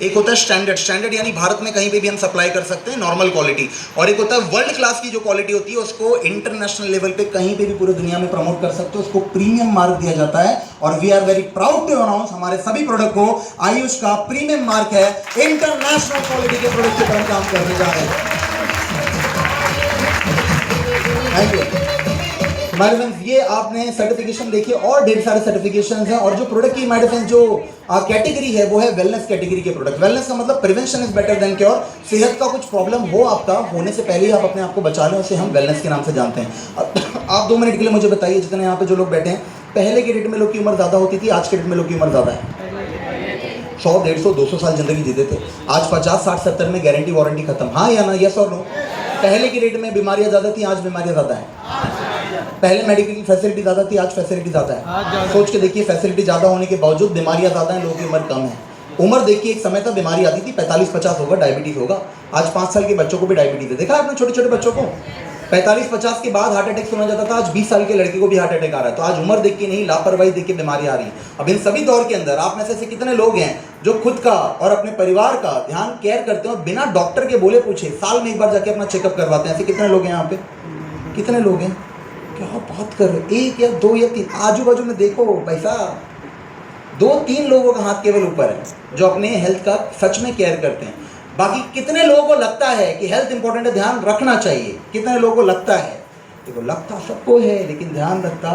एक होता है स्टैंडर्ड, स्टैंडर्ड यानी भारत में कहीं पे भी हम सप्लाई कर सकते हैं नॉर्मल क्वालिटी, और एक होता है वर्ल्ड क्लास की जो क्वालिटी होती है उसको इंटरनेशनल लेवल पे कहीं पे भी पूरी दुनिया में प्रमोट कर सकते हो, उसको प्रीमियम मार्क दिया जाता है। और we are very proud to announce हमारे सभी प्रोडक्ट को आयुष का प्रीमियम मार्क है। इंटरनेशनल क्वालिटी के प्रोडक्ट पर हम काम करने जा रहे हैं। Thank you. हमारे फ्रेंड्स ये आपने सर्टिफिकेशन देखिए और ढेर सारे सर्टिफिकेशंस हैं, और जो प्रोडक्ट की हमारे फ्रेंड्स जो कैटेगरी है वो है वेलनेस कैटेगरी के प्रोडक्ट। वेलनेस का मतलब prevention is better than cure. सेहत का कुछ प्रॉब्लम हो आपका, होने से पहले ही आप अपने आप को बचा लें, उसे हम वेलनेस के नाम से जानते हैं। आप 2 मिनट के लिए मुझे बताइए, जितने यहाँ पे जो लोग बैठे हैं, पहले के डेट में लोग की उम्र ज़्यादा होती थी, आज के डेट में लोग की उम्र ज़्यादा है? 100, 150, 200 साल जिंदगी जीते थे, आज 50, 60, 70 में गारंटी वारंटी खत्म। हाँ या ना, यस और नो? पहले की डेट में बीमारियां ज़्यादा थी, आज बीमारियां ज़्यादा हैं। पहले मेडिकल फैसिलिटी ज़्यादा थी, आज फैसिलिटी ज़्यादा है। सोच के देखिए, फैसिलिटी ज़्यादा होने के बावजूद बीमारियां ज़्यादा हैं, लोगों की उम्र कम है। उम्र देखिए, एक समय तक बीमारी आती थी 45-50 होगा, डायबिटीज़ होगा। आज 5 साल के बच्चों को भी डायबिटीज़ है, देखा आपने छोटे छोटे बच्चों को। 45-50 के बाद हार्ट अटैक सुना जाता था, आज 20 साल के लड़के को भी हार्ट अटैक आ रहा है। तो आज उम्र देख के नहीं, लापरवाही देख के बीमारी आ रही है। अब इन सभी दौर के अंदर आप में से ऐसे कितने लोग हैं जो खुद का और अपने परिवार का ध्यान केयर करते हैं और बिना डॉक्टर के बोले पूछे साल में एक बार जाके अपना चेकअप करवाते हैं? ऐसे कितने लोग हैं यहाँ पे? कितने लोग हैं? क्या बात कर रहे, 1 या 2 या 3? आजू बाजू में देखो पैसा, 2-3 लोगों का हाथ केवल ऊपर है जो अपने हेल्थ का सच में केयर करते हैं। बाकी कितने लोगों को लगता है कि हेल्थ इंपॉर्टेंट है, ध्यान रखना चाहिए? कितने लोगों को लगता है? देखो, लगता सबको है लेकिन ध्यान रखता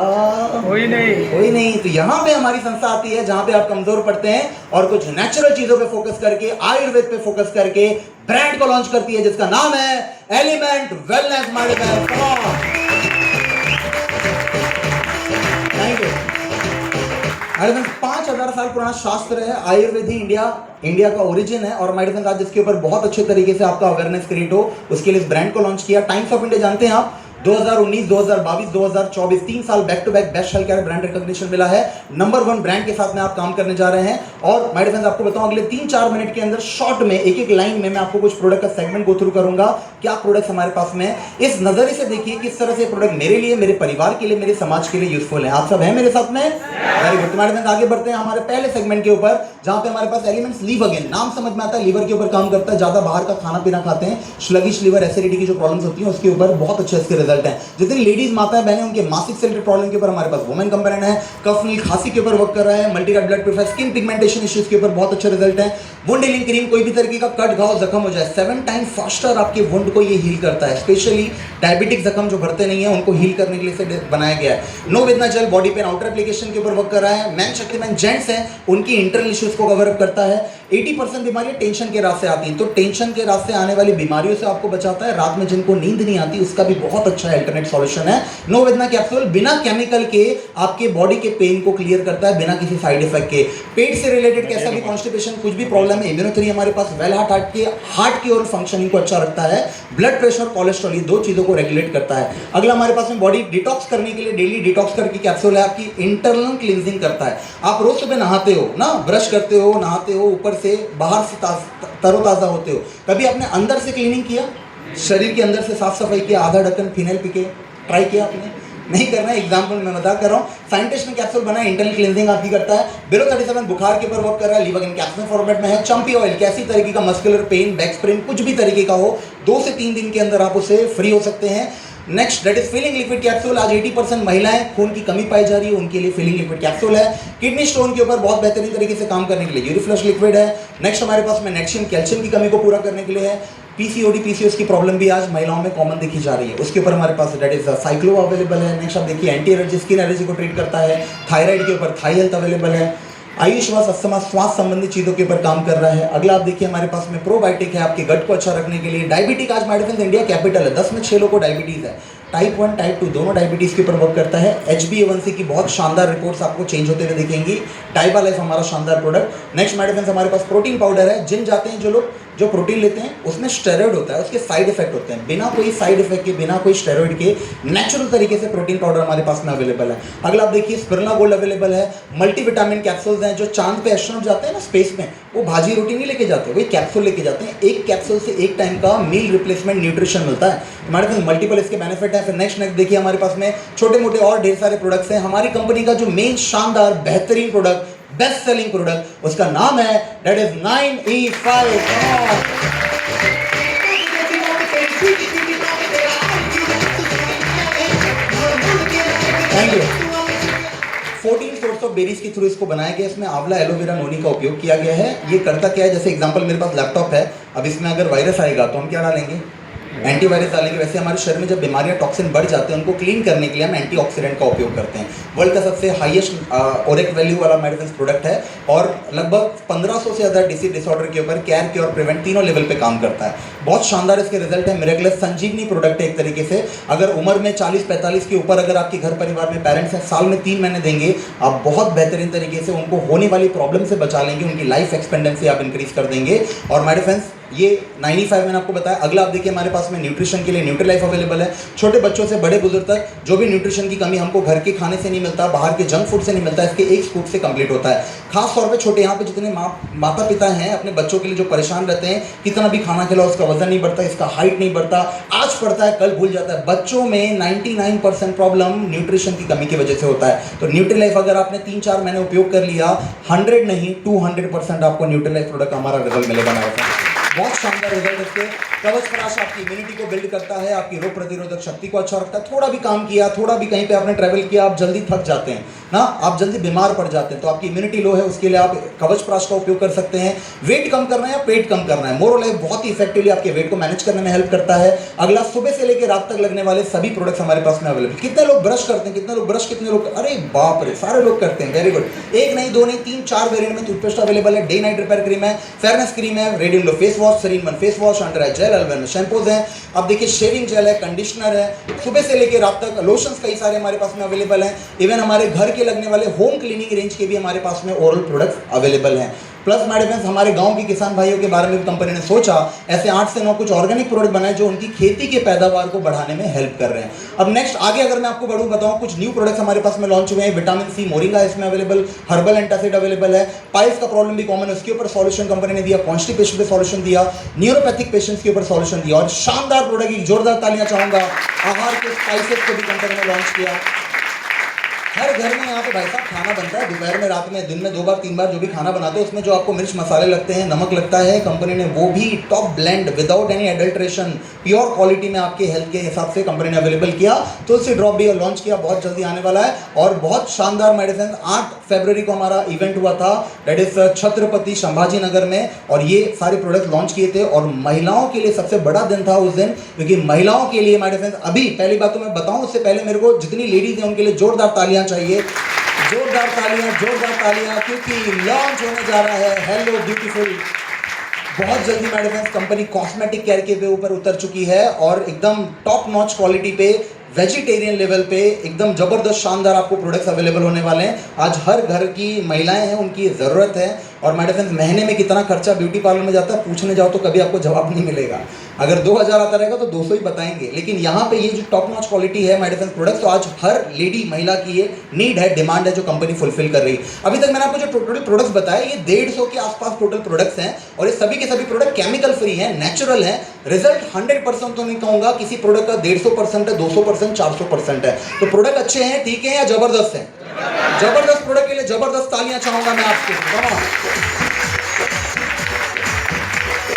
कोई नहीं। तो यहाँ पे हमारी संस्था आती है जहाँ पे आप कमजोर पड़ते हैं और कुछ नेचुरल चीजों पे फोकस करके, आयुर्वेद पे फोकस करके ब्रांड को लॉन्च करती है जिसका नाम है element wellness medicine. Thank you. 5000 साल पुराना शास्त्र है, आयुर्वेद ही इंडिया का ओरिजिन है। और माय डियर, आज जिसके ऊपर बहुत अच्छे तरीके से आपका अवेयरनेस क्रिएट हो, उसके लिए इस ब्रांड को लॉन्च किया। टाइम्स ऑफ इंडिया जानते हैं आप, 2019, 2022, 2024 3 साल back to back best health care brand recognition मिला है। नंबर 1 ब्रांड के साथ में आप काम करने जा रहे हैं। और माय डियर, आपको बताऊं, अगले 3-4 मिनट के अंदर शॉर्ट में एक लाइन में मैं आपको कुछ प्रोडक्ट का सेगमेंट गो थ्रू करूंगा। क्या प्रोडक्ट्स हमारे पास में है, इस नजरिए से देखिए किस तरह से प्रोडक्ट मेरे लिए, मेरे परिवार के लिए, मेरे समाज के लिए यूजफुल है। आप सब हैं मेरे साथ में? Very good. तुम्हारे साथ आगे बढ़ते हैं हमारे पहले सेगमेंट के ऊपर, जहां पे हमारे पास एलिमेंट्स लीव अगेन, नाम समझ में आता है, लीवर के ऊपर काम करता है। ज्यादा बाहर का खाना पीना खाते हैं, स्लगिश लीवर, एसिडिटी की जो प्रॉब्लम्स होती हैं उसके ऊपर बहुत अच्छे इसके रिजल्ट हैं। जितनी लेडीज माताएं बहनें, उनके मासिक से रिलेटेड प्रॉब्लम के ऊपर हमारे पास वुमेन कंपोनेंट है। कफ नील खांसी के ऊपर वर्क कर रहा है। Multirate blood pressure, skin pigmentation issues के ऊपर बहुत अच्छे रिजल्ट है। वुंड हीलिंग क्रीम, कोई भी तरीके का कट घाव जख्म हो जाए 7 टाइम फास्टर आपके वुंड को ये हील करता है। स्पेशली डायबिटिक जख्म जो भरते नहीं है उनको हील करने के लिए बनाया गया है। No Vedna gel, body pain outer application के ऊपर वर्क कर रहा है। मैन शक्तिमान जेंट्स हैं, उनकी इंटरनल इश्यूज को कवर अप करता है। 80% बीमारियां टेंशन के रास्ते आती हैं, तो टेंशन के रास्ते आने वाली बीमारियों से आपको बचाता है। रात में जिनको नींद नहीं आती उसका भी बहुत अच्छा अल्टरनेट सॉल्यूशन है। नो वेदना कैप्सूल बिना केमिकल के आपके बॉडी के पेन को क्लियर करता है, बिना किसी साइड इफेक्ट के। पेट से रिलेटेड कैसा भी कॉन्स्टिपेशन, कुछ भी प्रॉब्लम है, इम्यूनोथेरेपी हमारे पास वेल हार्ट की और फंक्शनिंग को अच्छा रखता है। ब्लड प्रेशर, कोलेस्ट्रॉल, ये 2 चीजों को रेगुलेट करता है। अगला हमारे पास में बॉडी डिटॉक्स करने के लिए डेली डिटॉक्स करके कैप्सूल है, आपकी इंटरनल क्लींजिंग करता है। आप रोज सुबह नहाते हो ना, ब्रश करते हो, नहाते हो, ऊपर से बाहर से तरोताजा होते हो, कभी आपने अंदर से क्लीनिंग किया, शरीर के अंदर से साफ सफाई किया, आधा ढक्कन फिनाइल पी के ट्राई किया आपने? नहीं करना है, एग्जाम्पल मैं बता कर रहा हूँ। साइंटिस्ट ने कैप्सूल बनाया, इंटरनल क्लींजिंग आपकी करता है। बिलो 37 बुखार के ऊपर वर्क कर रहा है, लिवोगेन कैप्सूल फॉर्मेट में है। चंपी ऑयल, कैसी तरीके का मस्कुलर पेन, बैक स्प्रेन, कुछ भी तरीके का हो, 2 से 3 दिन के अंदर आप उससे फ्री हो सकते हैं। Next that is feeling liquid capsule. आज 80% महिलाएं खून की कमी पाई जा रही है, उनके लिए फीलिंग लिक्विड कैप्सूल है। किडनी स्टोन के ऊपर बहुत बेहतरीन तरीके से काम करने के लिए यूरिफ्लश लिक्विड है। नेक्स्ट हमारे पास में नेक्शियम, कैल्शियम की कमी को पूरा करने के लिए है। पीसीओडी, पीसीओएस की प्रॉब्लम भी आज महिलाओं में कॉमन देखी जा रही है, उसके ऊपर हमारे पास दैट इज साइक्लो अवेलेबल है। नेक्स्ट आप देखिए एंटी एलर्जी, स्किन एलर्जी को ट्रीट करता है। थायराइड के ऊपर थाई हेल्थ अवेलेबल है। आयुष श्वास अस्थमा, श्वास संबंधी चीजों के ऊपर काम कर रहा है। अगला आप देखिए हमारे पास में प्रोबायोटिक है, आपके गट को अच्छा रखने के लिए। डायबिटिक, आज मेडिसिन इंडिया कैपिटल है, 10 में 6 लोगों को डायबिटीज है। टाइप 1 टाइप 2 दोनों डायबिटीज के ऊपर वर्क करता है। HbA1c की बहुत शानदार रिपोर्ट्स आपको चेंज होते हुए दिखेंगी। डाइबा लाइफ हमारा शानदार प्रोडक्ट। नेक्स्ट मेडिसिन हमारे पास प्रोटीन पाउडर है। जिम जाते हैं जो लोग, जो प्रोटीन लेते हैं उसमें स्टेरॉइड होता है, उसके साइड इफेक्ट होते हैं। बिना कोई साइड इफेक्ट के, बिना कोई स्टेरॉइड के नेचुरल तरीके से प्रोटीन पाउडर हमारे पास में अवेलेबल है। अगला आप देखिए स्पिरुलिना गोल्ड अवेलेबल है। मल्टीविटामिन कैप्सूल्स हैं, जो चांद पे एस्ट्रोनॉट जाते हैं ना स्पेस में, वो भाजी रोटी नहीं लेके जाते, वही कैप्सूल लेके जाते हैं। एक कैप्सूल से एक टाइम का मील रिप्लेसमेंट न्यूट्रिशन मिलता है। हमारे पास मल्टीपल इसके बेनिफिट है। फिर नेक्स्ट देखिए हमारे पास में छोटे मोटे और ढेर सारे प्रोडक्ट्स हैं। हमारी कंपनी का जो मेन शानदार बेहतरीन प्रोडक्ट बेस्ट सेलिंग प्रोडक्ट, उसका नाम है that is 9E5। Thank you. 14 source of berries के थ्रू इसको बनाया गया। इसमें आंवला, एलोवेरा, नोनी का उपयोग किया गया है। ये करता क्या है, जैसे एग्जांपल मेरे पास लैपटॉप है, अब इसमें अगर वायरस आएगा तो हम क्या डालेंगे, एंटीवायरस डालेंगे। वैसे हमारे शरीर में जब बीमारियां, टॉक्सिन बढ़ जाते हैं, उनको क्लीन करने के लिए हम एंटीऑक्सीडेंट का उपयोग करते हैं। वर्ल्ड का सबसे हाईएस्ट ओरिक वैल्यू वाला मेडिसिन प्रोडक्ट है और लगभग 1500 से ज़्यादा डिसीज डिसऑर्डर के ऊपर केयर, क्योर, प्रिवेंट तीनों लेवल पे काम करता है। बहुत शानदार इसके रिजल्ट है। मिरेकलस संजीवनी प्रोडक्ट है एक तरीके से। अगर उम्र में 40-45 के ऊपर अगर आपके घर परिवार में पेरेंट्स हैं, साल में 3 महीने देंगे, आप बहुत बेहतरीन तरीके से उनको होने वाली प्रॉब्लम से बचा लेंगे, उनकी लाइफ एक्सपेंडेंसी आप इंक्रीज कर देंगे। और माय फ्रेंड्स, ये 9E5 मैंने आपको बताया। अगला आप देखिए, हमारे पास में न्यूट्रिशन के लिए न्यूट्रीलाइफ अवेलेबल है। छोटे बच्चों से बड़े बुजुर्ग तक जो भी न्यूट्रिशन की कमी हमको घर के खाने से नहीं मिलता, बाहर के जंक फूड से नहीं मिलता, इसके एक स्कूप से कंप्लीट होता है। खास तौर पे छोटे, यहाँ पे जितने माता पिता हैं अपने बच्चों के लिए जो परेशान रहते हैं, कितना भी खाना खिलाओ उसका वजन नहीं बढ़ता, इसका हाइट नहीं बढ़ता, आज पढ़ता है कल भूल जाता है। बच्चों में 99% प्रॉब्लम न्यूट्रिशन की कमी की वजह से होता है। तो न्यूट्रीलाइफ अगर आपने 3-4 महीने उपयोग कर लिया, 100 नहीं 200% आपको न्यूट्रीलाइफ प्रोडक्ट हमारा रिजल्ट मिलेगा। बहुत शानदार रिजल्ट इसके। कवच प्राश आपकी इम्यूनिटी को बिल्ड करता है, आपकी रोग प्रतिरोधक शक्ति को अच्छा रखता है। थोड़ा भी काम किया, थोड़ा भी कहीं पे आपने ट्रैवल किया, आप जल्दी थक जाते हैं ना, आप जल्दी बीमार पड़ जाते हैं, तो आपकी इम्यूनिटी लो है, उसके लिए आप कवच प्राश का उपयोग कर सकते हैं। वेट कम करना है या पेट कम करना है, मोर लाइफ बहुत ही इफेक्टिवली आपके वेट को मैनेज करने में हेल्प करता है। अगला, सुबह से लेकर रात तक लगने वाले सभी प्रोडक्ट्स हमारे पास में अवेलेबल। कितने लोग ब्रश करते हैं, कितने लोग ब्रश, कितने लोग, अरे बाप रे, सारे लोग करते हैं, वेरी गुड। एक नहीं, दो नहीं, 3-4 वेरिएंट में टूथपेस्ट अवेलेबल है। डे नाइट रिपेयर क्रीम है, फेयरनेस क्रीम है, रेडियन लो face wash, serene one face wash, under eye gel, अलवेन शैम्पूज हैं। अब देखिए, शेविंग जेल है, कंडीशनर है, सुबह से लेकर रात तक लोशंस कई सारे हमारे पास में अवेलेबल हैं। इवन हमारे घर के लगने वाले होम क्लीनिंग रेंज के भी हमारे पास में ओरल प्रोडक्ट्स अवेलेबल हैं। प्लस माय फ्रेंड्स, हमारे गांव के किसान भाइयों के बारे में भी कंपनी ने सोचा, ऐसे 8 से 9 कुछ ऑर्गेनिक प्रोडक्ट बनाए जो उनकी खेती के पैदावार को बढ़ाने में हेल्प कर रहे हैं। अब नेक्स्ट आगे अगर मैं आपको बताऊं, कुछ न्यू प्रोडक्ट्स हमारे पास में लॉन्च हुए हैं। विटामिन सी, मोरिंगा इसमें अवेलेबल, हर्बल एंटासिड अवेलेबल है। पाइल्स का प्रॉब्लम भी कॉमन है, उसके ऊपर सॉल्यूशन कंपनी ने दिया। कॉन्स्टिपेशन पे सॉल्यूशन दिया, न्यूरोपैथिक पेशेंट्स के ऊपर सॉल्यूशन दिया। और शानदार प्रोडक्ट की जोरदार तालियां चाहूंगा, आहार के स्पाइसेस को भी कंपनी ने लॉन्च किया। हर घर में यहाँ पे भाई साहब खाना बनता है, दोपहर में, रात में, दिन में 2 बार 3 बार जो भी खाना बनाते हैं, उसमें जो आपको मिर्च मसाले लगते हैं, नमक लगता है, कंपनी ने वो भी top blend without any adulteration, pure quality में आपके हेल्थ के हिसाब से कंपनी ने अवेलेबल किया। तुलसी ड्रॉप भी लॉन्च किया, बहुत जल्दी आने वाला है। और बहुत शानदार मेडिसिन, 8 फरवरी को हमारा इवेंट हुआ था, दैट इज छत्रपति संभाजी नगर में, और ये सारे प्रोडक्ट लॉन्च किए थे। और महिलाओं के लिए सबसे बड़ा दिन था उस दिन, क्योंकि महिलाओं के लिए मेडिसिन, अभी पहली बात तो मैं बताऊं उससे पहले मेरे को जितनी लेडीज हैं उनके लिए जोरदार तालियां चाहिए, जोरदार तालियां, क्योंकि लॉन्च होने जा रहा है हेलो ब्यूटीफुल। बहुत जल्दी मेरे फ्रेंड्स, कंपनी कॉस्मेटिक केयर के ऊपर उतर चुकी है और एकदम टॉप नॉच क्वालिटी पे, वेजिटेरियन लेवल पे एकदम जबरदस्त शानदार आपको प्रोडक्ट्स अवेलेबल होने वाले हैं। आज हर घर की महिलाएं हैं, उनकी ज़रूरत है। और मेरे फ्रेंड्स, महीने में कितना खर्चा ब्यूटी पार्लर में जाता है, पूछने जाओ तो कभी आपको जवाब नहीं मिलेगा। अगर 2000 आता रहेगा तो 200 ही बताएंगे, लेकिन यहाँ पे ये जो टॉप नॉच क्वालिटी है मेरे फ्रेंड्स प्रोडक्ट्स, तो आज हर लेडी महिला की ये नीड है, डिमांड है, जो कंपनी फुलफिल कर रही है। अभी तक मैंने आपको जो टोटल प्रोडक्ट्स बताए, ये 150 के आसपास टोटल प्रोडक्ट्स हैं, और ये सभी के सभी प्रोडक्ट केमिकल फ्री हैं, नेचुरल हैं। रिजल्ट 100% तो नहीं कहूँगा, किसी प्रोडक्ट का 150% है, 200%, 400% है। तो प्रोडक्ट अच्छे हैं, ठीक है, या जबरदस्त है? जबरदस्त प्रोडक्ट के लिए जबरदस्त तालियां चाहूंगा मैं आपको।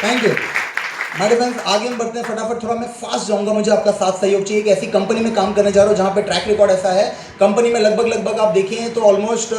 Thank you. मेरे फ्रेंड्स, आगे हम बढ़ते हैं फटाफट, थोड़ा मैं फास्ट जाऊंगा, मुझे आपका साथ सहयोग चाहिए। एक ऐसी कंपनी में काम करने जा रहा हूँ जहाँ पे ट्रैक रिकॉर्ड ऐसा है, कंपनी में लगभग आप देखें तो ऑलमोस्ट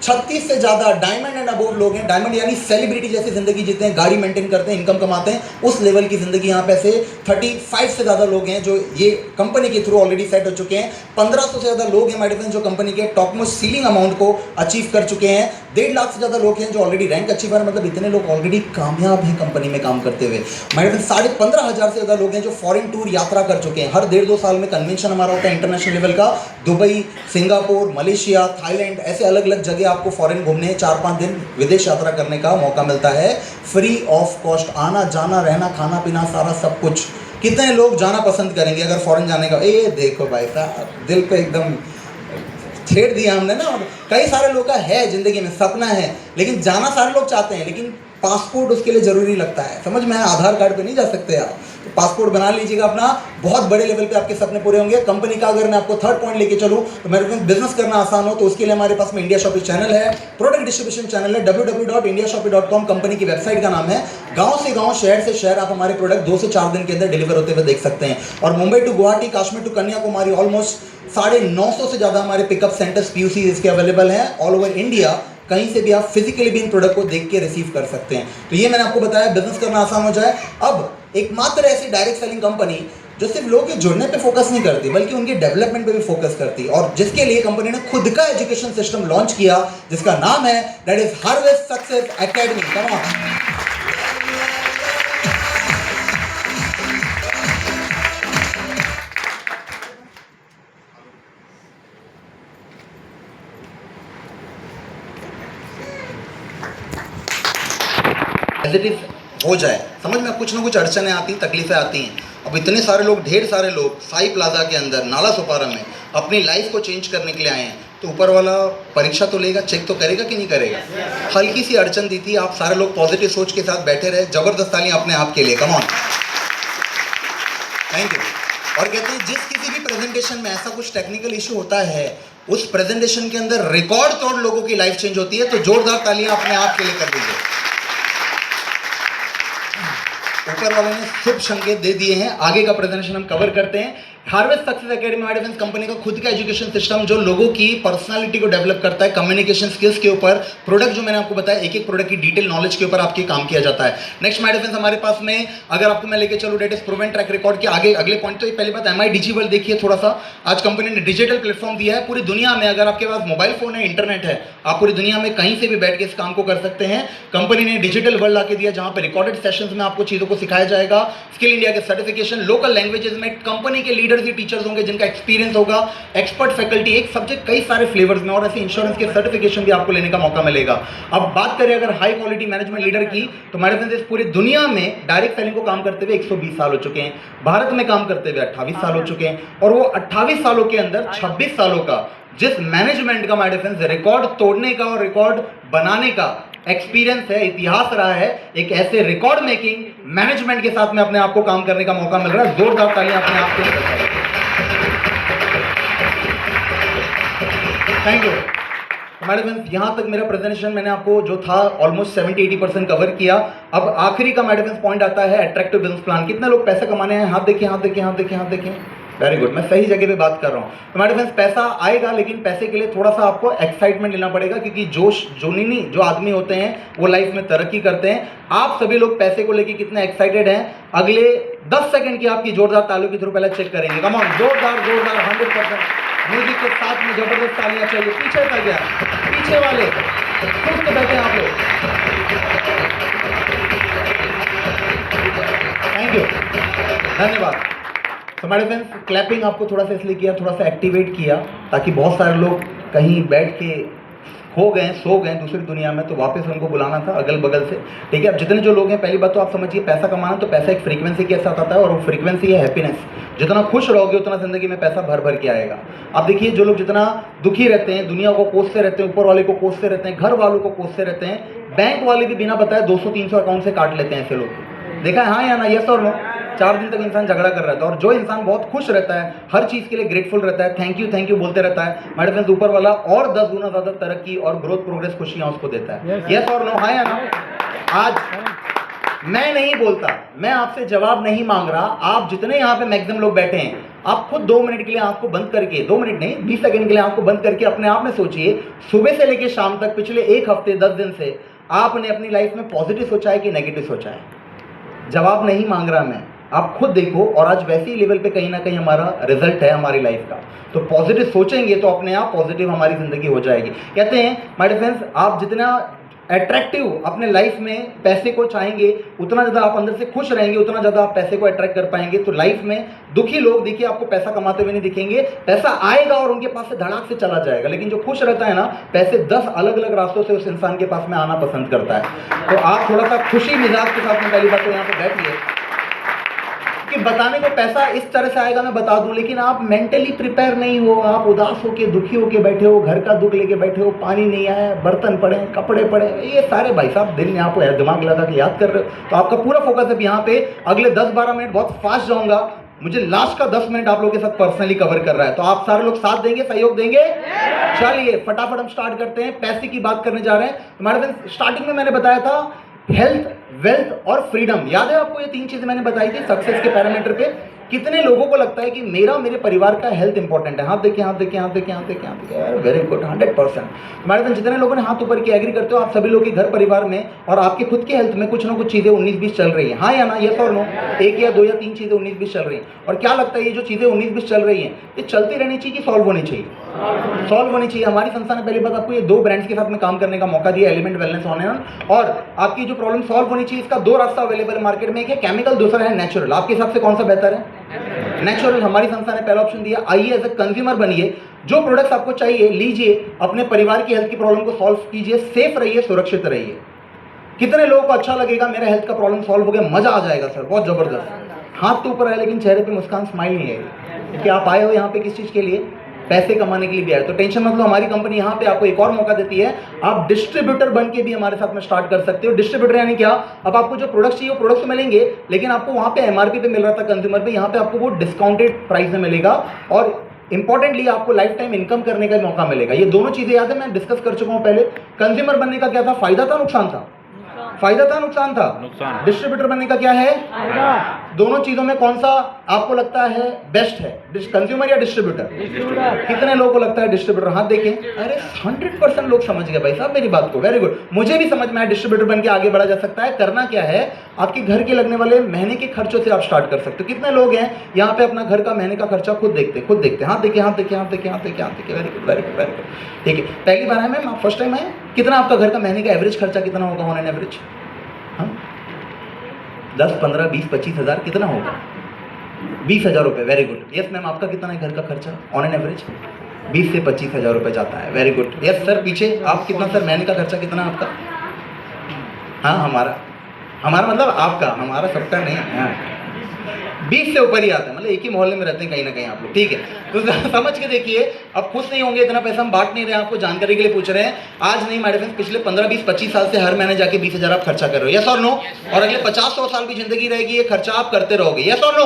36 से ज़्यादा डायमंड एंड अबोव लोग हैं। डायमंड यानी सेलिब्रिटी जैसी जिंदगी जीते हैं, गाड़ी मेंटेन करते हैं, इनकम कमाते हैं, उस लेवल की जिंदगी यहाँ पे से 35 से ज़्यादा लोग हैं जो ये कंपनी के थ्रू ऑलरेडी सेट हो चुके हैं। 1500 से ज़्यादा लोग हैं मेरे फ्रेंड्स जो कंपनी के टॉप मोस्ट सीलिंग अमाउंट को अचीव कर चुके हैं। 1.5 लाख से ज़्यादा लोग हैं जो ऑलरेडी रैंक अचीवर हैं, मतलब इतने लोग ऑलरेडी कामयाब हैं कंपनी में काम करते हुए। मेरे फ्रेंड्स, 15,500 से ज़्यादा लोग हैं जो फॉरेन टूर यात्रा कर चुके हैं। हर 1.5-2 साल में कन्वेंशन हमारा होता है इंटरनेशनल लेवल का, दुबई, सिंगापुर, मलेशिया, थाईलैंड, ऐसे अलग अलग जगह आपको फॉरेन घूमने 4-5 दिन विदेश यात्रा करने का मौका मिलता है, फ्री ऑफ कॉस्ट। आना जाना रहना खाना पीना सारा सब कुछ। कितने लोग जाना पसंद करेंगे अगर फॉरेन जाने का? ये देखो भाई साहब, दिल पे एकदम छेड़ दिया हमने ना। कई सारे लोग का है जिंदगी में सपना है, लेकिन जाना सारे लोग चाहते हैं, लेकिन पासपोर्ट उसके लिए ज़रूरी लगता है, समझ में है, आधार कार्ड पे नहीं जा सकते आप, तो पासपोर्ट बना लीजिएगा अपना, बहुत बड़े लेवल पे आपके सपने पूरे होंगे। कंपनी का अगर मैं आपको थर्ड पॉइंट लेके चलूँ तो मेरे को बिजनेस करना आसान हो, तो उसके लिए हमारे पास में इंडिया शॉपी चैनल है, प्रोडक्ट डिस्ट्रीब्यूशन चैनल है, www.indiashopee.com कंपनी की वेबसाइट का नाम है। गांव से गांव, शहर से शहर आप हमारे प्रोडक्ट 2 से 4 दिन के अंदर डिलीवर होते हुए देख सकते हैं। और Mumbai to Guwahati, Kashmir to Kanyakumari, almost 950 से ज़्यादा हमारे पिकअप सेंटर्स पीयूसी इसके अवेलेबल हैं ऑल ओवर इंडिया। कहीं से भी आप फिजिकली भी इन प्रोडक्ट को देख के रिसीव कर सकते हैं। तो ये मैंने आपको बताया, बिजनेस करना आसान हो जाए। अब एकमात्र ऐसी डायरेक्ट सेलिंग कंपनी जो सिर्फ लोगों के जुड़ने पे फोकस नहीं करती बल्कि उनके डेवलपमेंट पे भी फोकस करती, और जिसके लिए कंपनी ने खुद का एजुकेशन सिस्टम लॉन्च किया जिसका नाम है that is harvest success academy. Come on. As it is हो जाए, समझ में कुछ ना कुछ अड़चनें आती, तकलीफें आती हैं। अब इतने सारे लोग, ढेर सारे लोग साई प्लाजा के अंदर नाला सोपारा में अपनी लाइफ को चेंज करने के लिए आए हैं, तो ऊपर वाला परीक्षा तो लेगा, चेक तो करेगा कि नहीं करेगा। हल्की सी अड़चन दी थी, आप सारे लोग पॉजिटिव सोच के साथ बैठे रहे, जबरदस्त तालियां अपने आप के लिए, कम ऑन, थैंक यू। और कहते हैं जिस किसी भी प्रेजेंटेशन में ऐसा कुछ टेक्निकल इशू होता है, उस प्रेजेंटेशन के अंदर रिकॉर्ड तोड़ लोगों की लाइफ चेंज होती है। तो जोरदार तालियां अपने आप के लिए कर दीजिए। ऊपर वाले ने शुभ संकेत दे दिए हैं, आगे का प्रेजेंटेशन हम कवर करते हैं। हार्वेस्ट सक्सेस एकेडमी हमारे डिफेंस कंपनी का खुद का एजुकेशन सिस्टम जो लोगों की पर्सनालिटी को डेवलप करता है, कम्युनिकेशन स्किल्स के ऊपर, प्रोडक्ट जो मैंने आपको बताया, एक एक प्रोडक्ट की डिटेल नॉलेज के ऊपर आपके काम किया जाता है। नेक्स्ट हमारे डिफेंस हमारे पास में अगर आपको मैं लेके चलूँ that is proven track record के आगे अगले पॉइंट, तो पहली बात MI डिजिटल देखिए थोड़ा सा। आज कंपनी ने डिजिटल प्लेटफॉर्म दिया है पूरी दुनिया में। अगर आपके पास मोबाइल फोन है, इंटरनेट है, आप पूरी दुनिया में कहीं से भी बैठ के इस काम को कर सकते हैं। कंपनी ने डिजिटल वर्ल्ड आके दिया जहां पे रिकॉर्डेड सेशंस में आपको चीजों को सिखाया जाएगा। स्किल इंडिया के सर्टिफिकेशन, लोकल लैंग्वेजेस में कंपनी के लीडर्स ही टीचर्स होंगे जिनका एक्सपीरियंस होगा, एक्सपर्ट फैकल्टी, एक सब्जेक्ट कई सारे फ्लेवर्स में, और ऐसे इंश्योरेंस के सर्टिफिकेशन भी आपको लेने का मौका मिलेगा। अब बात करें अगर हाई क्वालिटी मैनेजमेंट लीडर की, तो हमारे फ्रेंड्स पूरी दुनिया में डायरेक्ट सेलिंग को काम करते हुए 120 साल हो चुके हैं, भारत में काम करते हुए 28 साल हो चुके हैं, और वो 28 सालों के अंदर 26 सालों का जिस मैनेजमेंट का हमारे फ्रेंड्स रिकॉर्ड तोड़ने का और रिकॉर्ड बनाने का एक्सपीरियंस है, इतिहास रहा है, एक ऐसे रिकॉर्ड मेकिंग मैनेजमेंट के साथ में अपने आप को काम करने का मौका मिल रहा है। जोरदार तालियां अपने आप के लिए। Thank you. हमारे फ्रेंड्स यहाँ तक मेरा प्रेजेंटेशन मैंने आपको जो था ऑलमोस्ट 70-80% कवर किया। अब आखिरी का हमारे फ्रेंड्स पॉइंट आता है अट्रैक्टिव बिजनेस प्लान। कितने लोग पैसे कमाने हैं? हाथ देखिए, हाथ देखिए, हाथ देखिए, हाथ देखिए। वेरी गुड, मैं सही जगह पे बात कर रहा हूँ। हमारे फ्रेंड्स पैसा आएगा, लेकिन पैसे के लिए थोड़ा सा आपको एक्साइटमेंट लेना पड़ेगा, क्योंकि जो आदमी होते हैं वो लाइफ में तरक्की करते हैं। आप सभी लोग पैसे को लेकर कितने एक्साइटेड हैं? अगले 10 सेकंड की आपकी जोरदार तालियों की थ्रू पहले चेक करेंगे। कम ऑन, जोरदार जोरदार 100% म्यूजिक के साथ में जबरदस्त तालियां चाहिए। पीछे तक गया, पीछे वाले खुद तो बैठे आप लोग। थैंक यू, धन्यवाद। हमारे फ्रेंड्स क्लैपिंग आपको थोड़ा सा इसलिए किया, थोड़ा सा एक्टिवेट किया, ताकि बहुत सारे लोग कहीं बैठ के हो गए, सो गए दूसरी दुनिया में, तो वापस उनको बुलाना था अगल बगल से। ठीक है, अब जितने जो लोग हैं, पहली बात तो आप समझिए, पैसा कमाना तो पैसा एक फ्रीक्वेंसी के साथ आता है, और वो फ्रीक्वेंसी है हैप्पीनेस। जितना खुश रहोगे उतना जिंदगी में पैसा भर भर के आएगा। आप देखिए, जो लोग जितना दुखी रहते हैं, दुनिया को कोसते रहते हैं, ऊपर वाले को कोसते रहते हैं, घर वालों को कोसते रहते हैं, बैंक वाले भी बिना बताए 200-300 अकाउंट से काट लेते हैं ऐसे लोग। देखा है हाँ या ना? यस और नो? 4 दिन तक इंसान झगड़ा कर रहा था। और जो इंसान बहुत खुश रहता है, हर चीज के लिए ग्रेटफुल रहता है, थैंक यू बोलते रहता है, हमारे फ्रेंड्स ऊपर वाला और 10 गुना ज्यादा तरक्की और ग्रोथ, प्रोग्रेस, खुशियां उसको देता है। यस और नो? हाँ या ना? आज मैं नहीं बोलता, मैं आपसे जवाब नहीं मांग रहा। आप जितने यहाँ पे मैक्सिमम लोग बैठे हैं, आप खुद 2 मिनट के लिए आंख को बंद करके, 2 मिनट नहीं 20 सेकंड के लिए आंख को बंद करके अपने आप में सोचिए, सुबह से लेकर शाम तक पिछले 1 हफ्ते 10 दिन से आपने अपनी लाइफ में पॉजिटिव सोचा है कि नेगेटिव सोचा है? जवाब नहीं मांग रहा मैं, आप खुद देखो। और आज वैसे ही लेवल पे कहीं ना कहीं हमारा रिजल्ट है हमारी लाइफ का। तो पॉजिटिव सोचेंगे तो अपने आप पॉजिटिव हमारी जिंदगी हो जाएगी। कहते हैं माय फ्रेंड्स, आप जितना अट्रैक्टिव अपने लाइफ में पैसे को चाहेंगे, उतना ज़्यादा आप अंदर से खुश रहेंगे, उतना ज़्यादा आप पैसे को अट्रैक्ट कर पाएंगे। तो लाइफ में दुखी लोग देखिए आपको पैसा कमाते हुए नहीं दिखेंगे। पैसा आएगा और उनके पास से धड़ाक से चला जाएगा, लेकिन जो खुश रहता है ना, पैसे 10 अलग अलग रास्तों से उस इंसान के पास में आना पसंद करता है। तो आप थोड़ा सा खुशी मिजाज के साथ में पहली बात तो यहाँ पे बैठिए। कि बताने को पैसा इस तरह से आएगा मैं बता दूं, लेकिन आप मेंटली प्रिपेयर नहीं हो, आप उदास होके दुखी होके बैठे हो, घर का दुख लेके बैठे हो, पानी नहीं आया, बर्तन पड़े, कपड़े पड़े, ये सारे भाई साहब दिन में आप दिमाग लगा के याद कर रहे हो, तो आपका पूरा फोकस है यहाँ पे अगले 10-12 मिनट बहुत फास्ट जाऊंगा, मुझे लास्ट का 10 मिनट आप लोगों के साथ पर्सनली कवर कर रहा है, तो आप सारे लोग साथ देंगे, सहयोग देंगे? चलिए फटाफट हम स्टार्ट करते हैं, पैसे की बात करने जा रहे हैं। हमारे फ्रेंड्स स्टार्टिंग में मैंने बताया था हेल्थ, वेल्थ और फ्रीडम, याद है आपको? ये 3 चीजें मैंने बताई थी सक्सेस के पैरामीटर पे। कितने लोगों को लगता है कि मेरा मेरे परिवार का हेल्थ इंपॉर्टेंट है? हाथ देखिए, हाथ देखिए, हाथ देखिए, हाथ देखिए, हाथ देखिए, वेरी गुड, 100%। हमारे फ्रेंड्स जितने लोगों ने हाथ ऊपर किया एग्री करते हो आप सभी लोग के घर परिवार में और आपके खुद के हेल्थ में कुछ ना कुछ चीजें 19-20 चल रही है, हाँ या ना, यस और नो? 1 या 2 या 3 चीजें 19-20 चल रही हैं, और क्या लगता है ये जो चीजें 19-20 चल रही हैं ये चलती रहनी चाहिए कि सॉल्व होनी चाहिए? सॉल्व होनी चाहिए। हमारी संस्था ने पहली बात आपको ये 2 ब्रांड्स के साथ में काम करने का मौका दिया, एलिमेंट, वेलनेस, ऑनियन, और आपकी जो प्रॉब्लम सॉल्व होनी चाहिए इसका 2 रास्ता अवेलेबल है मार्केट में, एक है केमिकल, दूसरा है नेचुरल। आपके हिसाब से कौन सा बेहतर है? नेचुरल। हमारी संस्था ने पहला ऑप्शन दिया, आइए एज ए कंज्यूमर बनिए, जो प्रोडक्ट्स आपको चाहिए लीजिए, अपने परिवार की हेल्थ की प्रॉब्लम को सॉल्व कीजिए, सेफ रहिए, सुरक्षित रहिए। कितने लोगों को अच्छा लगेगा मेरा हेल्थ का प्रॉब्लम सॉल्व हो गया, मजा आ जाएगा सर, बहुत जबरदस्त। हाथ तो ऊपर है लेकिन चेहरे पे मुस्कान, स्माइल नहीं है कि आप आए हो यहाँ पे किस चीज के लिए? पैसे कमाने के लिए भी आए। तो टेंशन मत लो, हमारी कंपनी यहाँ पे आपको एक और मौका देती है, आप डिस्ट्रीब्यूटर बन के भी हमारे साथ में स्टार्ट कर सकते हो। डिस्ट्रीब्यूटर यानी क्या? अब आपको जो प्रोडक्ट चाहिए वो प्रोडक्ट तो मिलेंगे, लेकिन आपको वहाँ पे एमआरपी पे मिल रहा था कंज्यूमर पे, यहाँ पे आपको वो डिस्काउंटेड प्राइस में मिलेगा, और इंपॉर्टेंटली आपको लाइफ टाइम इनकम करने का मौका मिलेगा। ये दोनों चीजें याद है, मैं डिस्कस कर चुका हूँ पहले। कंज्यूमर बनने का क्या था? फायदा था, नुकसान था? फायदा था, नुकसान था? नुकसान। डिस्ट्रीब्यूटर बनने का क्या है? फायदा। दोनों चीजों में कौन सा आपको लगता है बेस्ट है, कंज्यूमर या डिस्ट्रीब्यूटर? डिस्ट्रीब्यूटर। कितने लोगों को लगता है डिस्ट्रीब्यूटर? हाथ देखें। अरे 100% लोग समझ गए भाई साहब मेरी बात को, वेरी गुड। मुझे भी समझ में आया डिस्ट्रीब्यूटर बन के आगे बढ़ा जा सकता है। करना क्या है, आपके घर के लगने वाले महीने के खर्चों से आप स्टार्ट कर सकते हो। कितने लोग हैं यहाँ पे अपना घर का महीने का खर्चा खुद देखते हैं? हाथ देखिए, हाथ देखिए, हाथ देखिए, हाथ देखिए, हाथ देखिए, very good, very good, very good. ठीक है, पहली बार है मैम, फर्स्ट टाइम है? कितना आपका घर का महीने का एवरेज खर्चा कितना होगा ऑन एन एवरेज? 10, 15, 20, 25 हज़ार कितना होगा? 20,000 रुपये, वेरी गुड। यस मैम, आपका कितना है घर का खर्चा ऑन एन एवरेज? 20 से 25,000 रुपये जाता है, वेरी गुड। यस सर, पीछे आप कितना सर, महीने का खर्चा कितना आपका? हाँ, हमारा मतलब आपका, हमारा सबका नहीं। हाँ, 20 से ऊपर ही आता है, मतलब एक ही मोहल्ले में रहते हैं कहीं ना कहीं आप लोग, ठीक है? तो समझ के देखिए, अब खुश नहीं होंगे, इतना पैसा हम बांट नहीं रहे, आपको जानकारी के लिए पूछ रहे हैं। आज नहीं मेरे फ्रेंड्स, पिछले 15, 20, 25 साल से हर महीने जाके 20,000 आप खर्चा कर रहे हो, यस और नो? और अगले 50-100 साल की जिंदगी रहेगी, ये खर्चा आप करते रहोगे, यस और नो?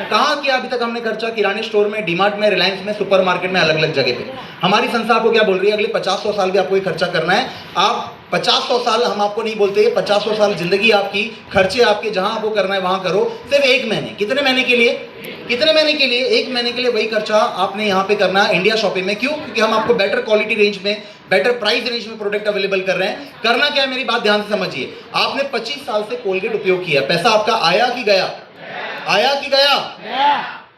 कहाँ किया अभी तक हमने खर्चा? किराने स्टोर में, डीमार्ट में, रिलायंस में, सुपर मार्केट में, अलग अलग जगह पे। हमारी संस्था आपको क्या बोल रही है? अगले 50-100 साल भी आपको ये खर्चा करना है। आप 50-100 साल, हम आपको नहीं बोलते 50-100 साल जिंदगी आपकी, खर्चे आपके जहां आपको करना है वहां करो। सिर्फ 1 महीने, कितने महीने के लिए? कितने महीने के लिए? 1 महीने के लिए वही खर्चा आपने यहाँ पे करना है इंडिया शॉपिंग में। क्यों? क्योंकि हम आपको बेटर क्वालिटी रेंज में, बेटर प्राइस रेंज में प्रोडक्ट अवेलेबल कर रहे हैं। करना क्या है, मेरी बात ध्यान से समझिए। आपने 25 साल से कोलगेट उपयोग किया, पैसा आपका आया कि गया? आया कि गया?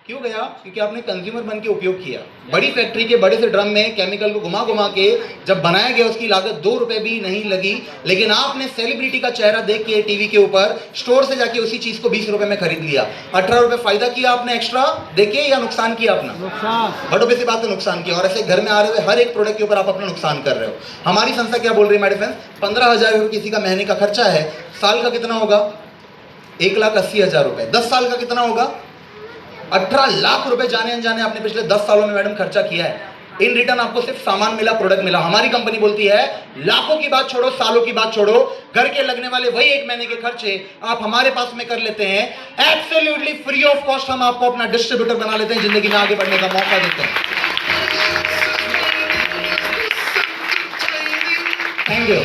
क्यों गया? क्योंकि आपने कंज्यूमर बन के उपयोग किया। बड़ी फैक्ट्री के बड़े से ड्रम में केमिकल को घुमा घुमा के जब बनाया गया, उसकी लागत 2 रुपए भी नहीं लगी, लेकिन आपने सेलिब्रिटी का चेहरा देख के टीवी के ऊपर स्टोर से जाके उसी चीज को 20 रुपए में खरीद लिया। 18 रुपए फायदा किया आपने एक्स्ट्रा देके, या नुकसान किया अपना? नुकसान। बड़ों पे से बात है, नुकसान किया। और ऐसे घर में आ रहे हुए हर एक प्रोडक्ट के ऊपर आप अपना नुकसान कर रहे हो। हमारी संस्था क्या बोल रही है मेरे फ्रेंड्स? 15,000 किसी का महीने का खर्चा है, साल का कितना होगा? 1,80,000 रुपए। 10 साल का कितना होगा? 18 लाख रुपए जाने अनजाने आपने पिछले 10 सालों में मैडम खर्चा किया है। इन रिटर्न आपको सिर्फ सामान मिला, प्रोडक्ट मिला। हमारी कंपनी बोलती है लाखों की बात छोड़ो, सालों की बात छोड़ो, घर के लगने वाले वही 1 महीने के खर्चे आप हमारे पास में कर लेते हैं। एब्सोल्युटली फ्री ऑफ कॉस्ट हम आपको अपना डिस्ट्रीब्यूटर बना लेते हैं, जिंदगी में आगे बढ़ने का मौका देते हैं। Thank you.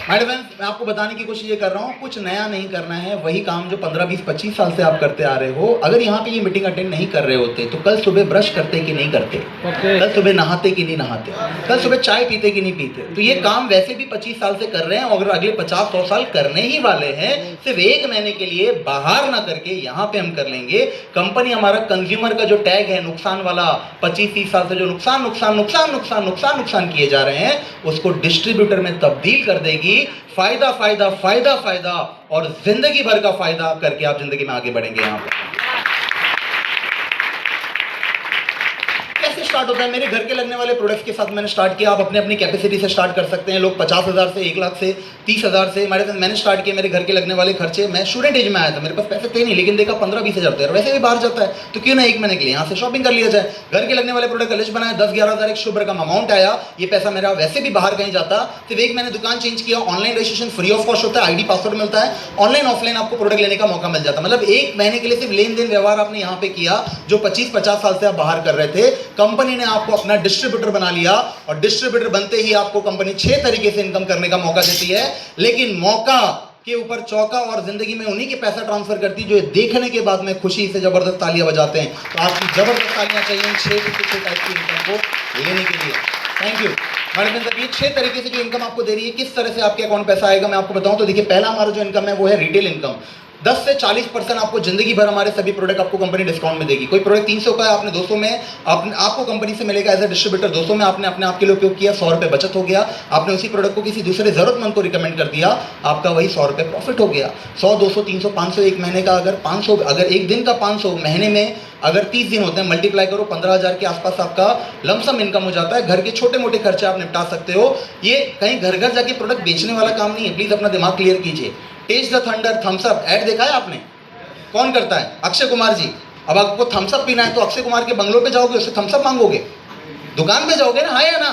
माय फ्रेंड्स, मैं आपको बताने की कोशिश ये कर रहा हूँ, कुछ नया नहीं करना है, वही काम जो 15, 20, 25 साल से आप करते आ रहे हो। अगर यहाँ पे ये मीटिंग अटेंड नहीं कर रहे होते तो कल सुबह ब्रश करते कि नहीं करते? कल सुबह नहाते कि नहीं नहाते? कल सुबह चाय पीते कि नहीं पीते? तो ये काम वैसे भी 25 साल से कर रहे हैं, और अगले 50-100 साल करने ही वाले हैं। सिर्फ 1 महीने के लिए बाहर ना करके यहाँ पे हम कर लेंगे। कंपनी हमारा कंज्यूमर का जो टैग है नुकसान वाला, 25-30 साल से जो नुकसान नुकसान नुकसान नुकसान नुकसान नुकसान किए जा रहे हैं, उसको डिस्ट्रीब्यूटर में तब्दील कर देगी। फायदा फायदा फायदा फायदा और जिंदगी भर का फायदा करके आप जिंदगी में आगे बढ़ेंगे। यहां पर कैसे स्टार्ट होता है। मेरे घर के लगने वाले प्रोडक्ट्स के साथ मैंने स्टार्ट किया। आप अपने अपनी कैपेसिटी से स्टार्ट कर सकते हैं। लोग 50,000 से, 1 लाख से, 30,000 से। मैंने स्टार्ट किया। मेरे घर के लगने वाले खर्चे, मैं स्टूडेंट एज में आया था, मेरे पास पैसे थे नहीं, लेकिन देखा 15-20 हज़ार थे, वैसे भी बाहर जाता है तो क्यों ना 1 महीने के लिए यहाँ से शॉपिंग कर लिया जाए। घर के लगने वाले प्रोडक्ट का लिस्ट बनाया, 10-11 हज़ार एक शुभ रकम अमाउंट आया। ये पैसा मेरा वैसे भी बाहर कहीं जाता, सिर्फ 1 महीने दुकान चेंज किया। Online registration free of cost होता है, आईडी पासवर्ड मिलता है, ऑनलाइन ऑफलाइन आपको प्रोडक्ट लेने का मौका मिल जाता है। मतलब 1 महीने के लिए सिर्फ लेन देन व्यवहार आपने यहाँ पे किया, जो 25-50 साल से आप बाहर कर रहे थे। कंपनी ने आपको अपना डिस्ट्रीब्यूटर बना लिया, और डिस्ट्रीब्यूटर बनते ही आपको कंपनी 6 तरीके से इनकम करने का मौका देती है। लेकिन मौका के ऊपर चौका, और जिंदगी में उन्हीं के पैसा ट्रांसफर करती है जो देखने के बाद में खुशी से जबरदस्त तालियां बजाते हैं। तो आपकी जबरदस्त तालियां चाहिए इन 6 टाइप की इनकम को लेने के लिए। Thank you madam. ये 6 तरीके से जो इनकम आपको दे रही है, किस तरह से आपके अकाउंट पैसा आएगा मैं आपको बताऊं। तो देखिए, पहला हमारा जो इनकम है वो है रिटेल इनकम। 10 से 40% आपको जिंदगी भर हमारे सभी प्रोडक्ट आपको कंपनी डिस्काउंट में देगी। कोई प्रोडक्ट 300 का है, आपने 200 में आपको कंपनी से मिलेगा एज ए डिस्ट्रीब्यूटर। 200 में आपने अपने आपके लिए उपयोग किया, 100 रुपये बचत हो गया। आपने उसी प्रोडक्ट को किसी दूसरे जरूरतमंद को रिकमेंड कर दिया, आपका वही 100 रुपये प्रॉफिट हो गया। 100, 200, 300, 500 एक महीने का, अगर 500, अगर एक दिन का 500, महीने में अगर 30 दिन होते हैं, मल्टीप्लाई करो, 15,000 के आसपास आपका लमसम इनकम हो जाता है। घर के छोटे मोटे खर्चे आप निपटा सकते हो। ये कहीं घर घर जाके प्रोडक्ट बेचने वाला काम नहीं है, प्लीज अपना दिमाग क्लियर कीजिए। Taste the thunder thums up ad देखा है आपने? कौन करता है? अक्षय कुमार जी। अब आपको थम्स अप पीना है तो अक्षय कुमार के बंगलों पे जाओगे, उससे थम्स अप मांगोगे? दुकान पे जाओगे ना, हाँ या ना?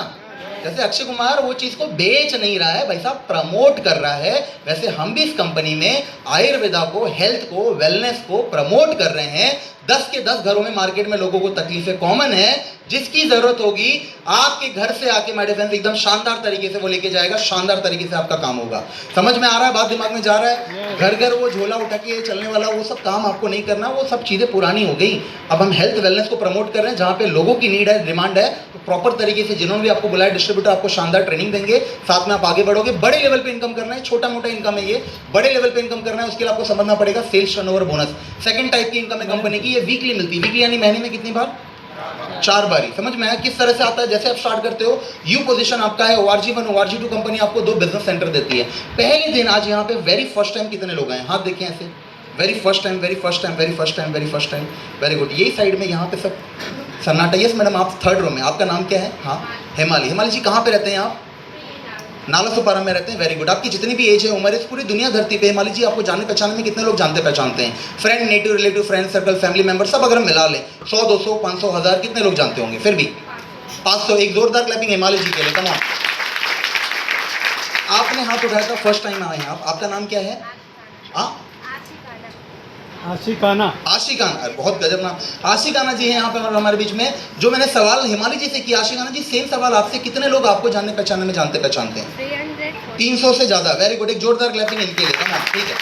जैसे अक्षय कुमार वो चीज को बेच नहीं रहा है भाई साहब, प्रमोट कर रहा है, वैसे हम भी इस कंपनी में आयुर्वेदा को, हेल्थ को, वेलनेस को प्रमोट कर रहे हैं। 10 के 10 घरों में मार्केट में लोगों को तकलीफें कॉमन है। जिसकी जरूरत होगी आपके घर से आके माय डियर फ्रेंड्स एकदम शानदार तरीके से वो लेके जाएगा, शानदार तरीके से आपका काम होगा। समझ में आ रहा है? बात दिमाग में जा रहा है? घर घर वो झोला उठा के चलने वाला वो सब काम आपको नहीं करना, वो सब चीजें पुरानी हो गई। अब हम हेल्थ वेलनेस को प्रमोट कर रहे हैं, जहाँ पे लोगों की नीड है, डिमांड है, तो प्रॉपर तरीके से जिन्होंने भी आपको बुलाया डिस्ट्रीब्यूटर आपको शानदार ट्रेनिंग देंगे, साथ में आप आगे बढ़ोगे। बड़े लेवल पे इनकम करना है, छोटा मोटा इनकम है ये, बड़े लेवल पे इनकम करना है, उसके लिए आपको समझना पड़ेगा sales turnover bonus. Second type की इनकम है कंपनी की, ये वीकली मिलती है। वीकली यानी महीने में कितनी बार? 4 बारी। समझ में आया किस तरह से आता है? जैसे आप स्टार्ट करते हो, यू पोजीशन आपका है, ORG1, ORG2 कंपनी आपको 2 बिजनेस सेंटर देती है। पहले दिन आज यहाँ पे वेरी फर्स्ट टाइम कितने लोग आए? हाथ देखिए ऐसे, very first time, very first time, very first time, very first time, very good. यही साइड में यहाँ पे सब सन्नाटा। यस मैडम, आप 3rd रो में। आपका नाम क्या है? हाँ, हेमाली। हेमाली जी कहाँ पे रहते हैं आप? नाला सुपारा में रहते हैं। Very good. आपकी जितनी भी एज है, उम्र है, पूरी दुनिया धरती पे हिमालय जी आपको जानने पहचानने में कितने लोग जानते पहचानते हैं? Friend, native, relative, friend circle, family member, सब अगर हम मिला लें 100, 200, 500, 1000 कितने लोग जानते होंगे? फिर भी 500। एक जोरदार क्लैपिंग हिमालय जी के लिए, कम ऑन। आपने हाथ उठाया था, फर्स्ट टाइम आए हैं आप। आपका नाम क्या है? हाँ, आशिकाना। आशिकाना, बहुत गजब नाम। आशिकाना जी हैं यहाँ पे हमारे बीच में। जो मैंने सवाल हिमालय जी से किया, आशिकाना जी सेम सवाल आपसे, कितने लोग आपको जानने पहचानने में जानते पहचानते हैं? 300 से ज्यादा। Very good. एक जोरदार क्लैपिंग इनके लिए, कम ऑन। ठीक है,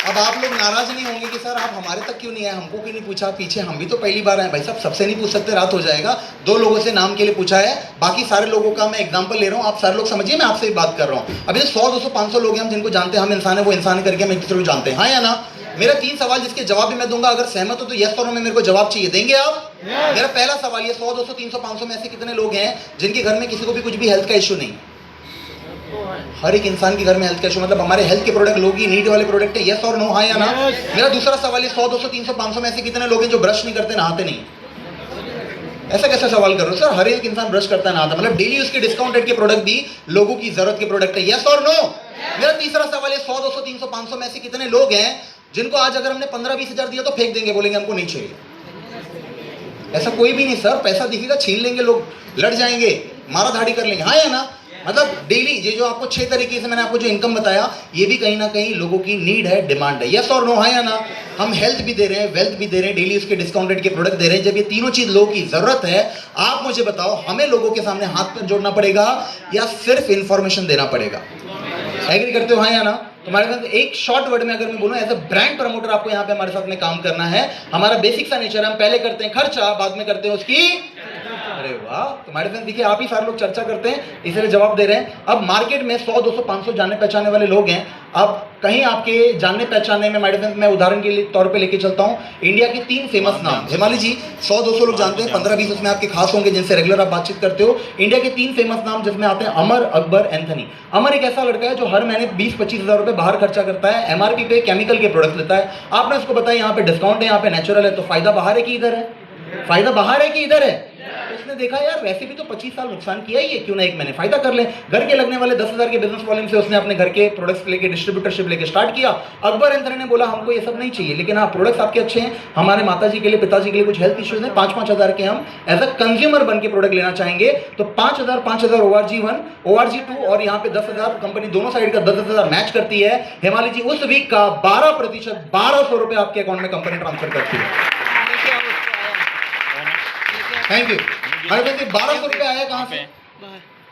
अब आप लोग नाराज नहीं होंगे कि सर आप हमारे तक क्यों नहीं आए, हमको क्यों नहीं पूछा? पीछे हम भी तो पहली बार आए। भाई साहब, सबसे नहीं पूछ सकते, रात हो जाएगा। 2 लोगों से नाम के लिए पूछा है, बाकी सारे लोगों का मैं एग्जांपल ले रहा हूँ। आप सारे लोग समझिए, मैं आपसे बात कर रहा हूँ। अभी 100, 200, 500 लोग हैं हम जिनको जानते हैं, हम इंसान है, वो इंसान करके हम एक दूसरे को जानते हैं, हाँ या ना? मेरा 3 सवाल जिसके जवाब भी मैं दूंगा, अगर सहमत हो तो यस और नो में मेरे को जवाब चाहिए। देंगे आप? मेरा पहला सवाल ये, 100, 200, 300, 500 में ऐसे कितने लोग हैं जिनके घर में किसी को भी कुछ भी हेल्थ का इशू नहीं? हर एक इंसान के घर में हेल्थ का इशू, मतलब हमारे हेल्थ के प्रोडक्ट लोग ही नीड वाले प्रोडक्ट है, यस और नो, हाँ या ना? मेरा दूसरा सवाल ये, 100, 200, 300, 500 में ऐसे कितने लोग हैं जो ब्रश नहीं करते, नहाते नहीं? ऐसा कैसा सवाल कर रहे हो सर? हर एक इंसान ब्रश करता है, नहाता, मतलब डेली उसके डिस्काउंट रेट के प्रोडक्ट भी लोगों की जरूरत के प्रोडक्ट है, यस और नो? मेरा तीसरा सवाल है, 100, 200, 300, 500 में ऐसे कितने लोग हैं जिनको आज अगर हमने 15-20 हजार दिया तो फेंक देंगे, बोलेंगे हमको नहीं चाहिए? ऐसा कोई भी नहीं सर, पैसा दिखेगा छीन लेंगे लोग, लड़ जाएंगे, मारा धाड़ी कर लेंगे, हाँ या ना? मतलब डेली ये जो आपको 6 तरीके से मैंने आपको जो इनकम बताया, ये भी कहीं ना कहीं लोगों की नीड है, डिमांड है, यस और नो, हाँ या ना? हम हेल्थ भी दे रहे हैं, वेल्थ भी दे रहे हैं, डेली उसके डिस्काउंट रेट के प्रोडक्ट दे रहे हैं। जब ये तीनों चीज लोगों की जरूरत है, आप मुझे बताओ, हमें लोगों के सामने हाथ पैर जोड़ना पड़ेगा या सिर्फ इंफॉर्मेशन देना पड़ेगा? एग्री करते हो, हाँ या ना? तुम्हारे साथ एक शॉर्ट वर्ड में अगर मैं बोलूं, एज अ ब्रांड प्रमोटर आपको यहाँ पे हमारे साथ में काम करना है। हमारा बेसिक सा नेचर, हम पहले करते हैं खर्चा, बाद में करते हैं उसकी। अरे वाह, तुम्हारे साथ देखिए, आप ही सारे लोग चर्चा करते हैं, इसलिए जवाब दे रहे हैं। अब मार्केट में 100, 200, 500 जानने पहचाने वाले लोग हैं। अब कहीं आपके जानने पहचाने में मेडिसिन, मैं उदाहरण के लिए तौर पे लेके चलता हूं, इंडिया के 3 फेमस नाम, हिमालय जी 100-200 लोग जानते हैं, 15-20 उसमें आपके खास होंगे जिनसे रेगुलर आप बातचीत करते हो। इंडिया के 3 फेमस नाम जिसमें आते हैं अमर, अकबर, एंथनी। अमर एक ऐसा लड़का है जो हर महीने 20-25 हजार रुपए बाहर खर्चा करता है, एमआरपी पे केमिकल के प्रोडक्ट लेता है। आपने उसको बताया यहाँ पे डिस्काउंट है, यहाँ पे नेचुरल है, तो फायदा बाहर है कि इधर है? फायदा बाहर है कि इधर है? तो उसने देखा यार वैसे भी तो 25 साल नुकसान किया ही है, क्यों ना एक महीने फायदा कर ले। घर के लगने वाले 10,000 के बिजनेस वॉल्यूम से उसने अपने घर के प्रोडक्ट्स लेके डिस्ट्रीब्यूटरशिप लेके स्टार्ट किया। अकबर एंथनी ने बोला हमको ये सब नहीं चाहिए, लेकिन हाँ प्रोडक्ट्स आपके अच्छे हैं, हमारे माताजी के लिए पिताजी के लिए कुछ हेल्थ इश्यूज हैं, 5-5 हज़ार के हम एज अ कंज्यूमर बन के प्रोडक्ट लेना चाहेंगे, तो 5,000 ORG1 ORG2 और यहाँ पे 10,000 कंपनी दोनों साइड का 10,000 मैच करती है। हिमालय जी उस वीक का 12% 1,200 रुपए आपके अकाउंट में कंपनी ट्रांसफर करती है। Thank you. अरे भाई 1,200 रुपए आया कहाँ से?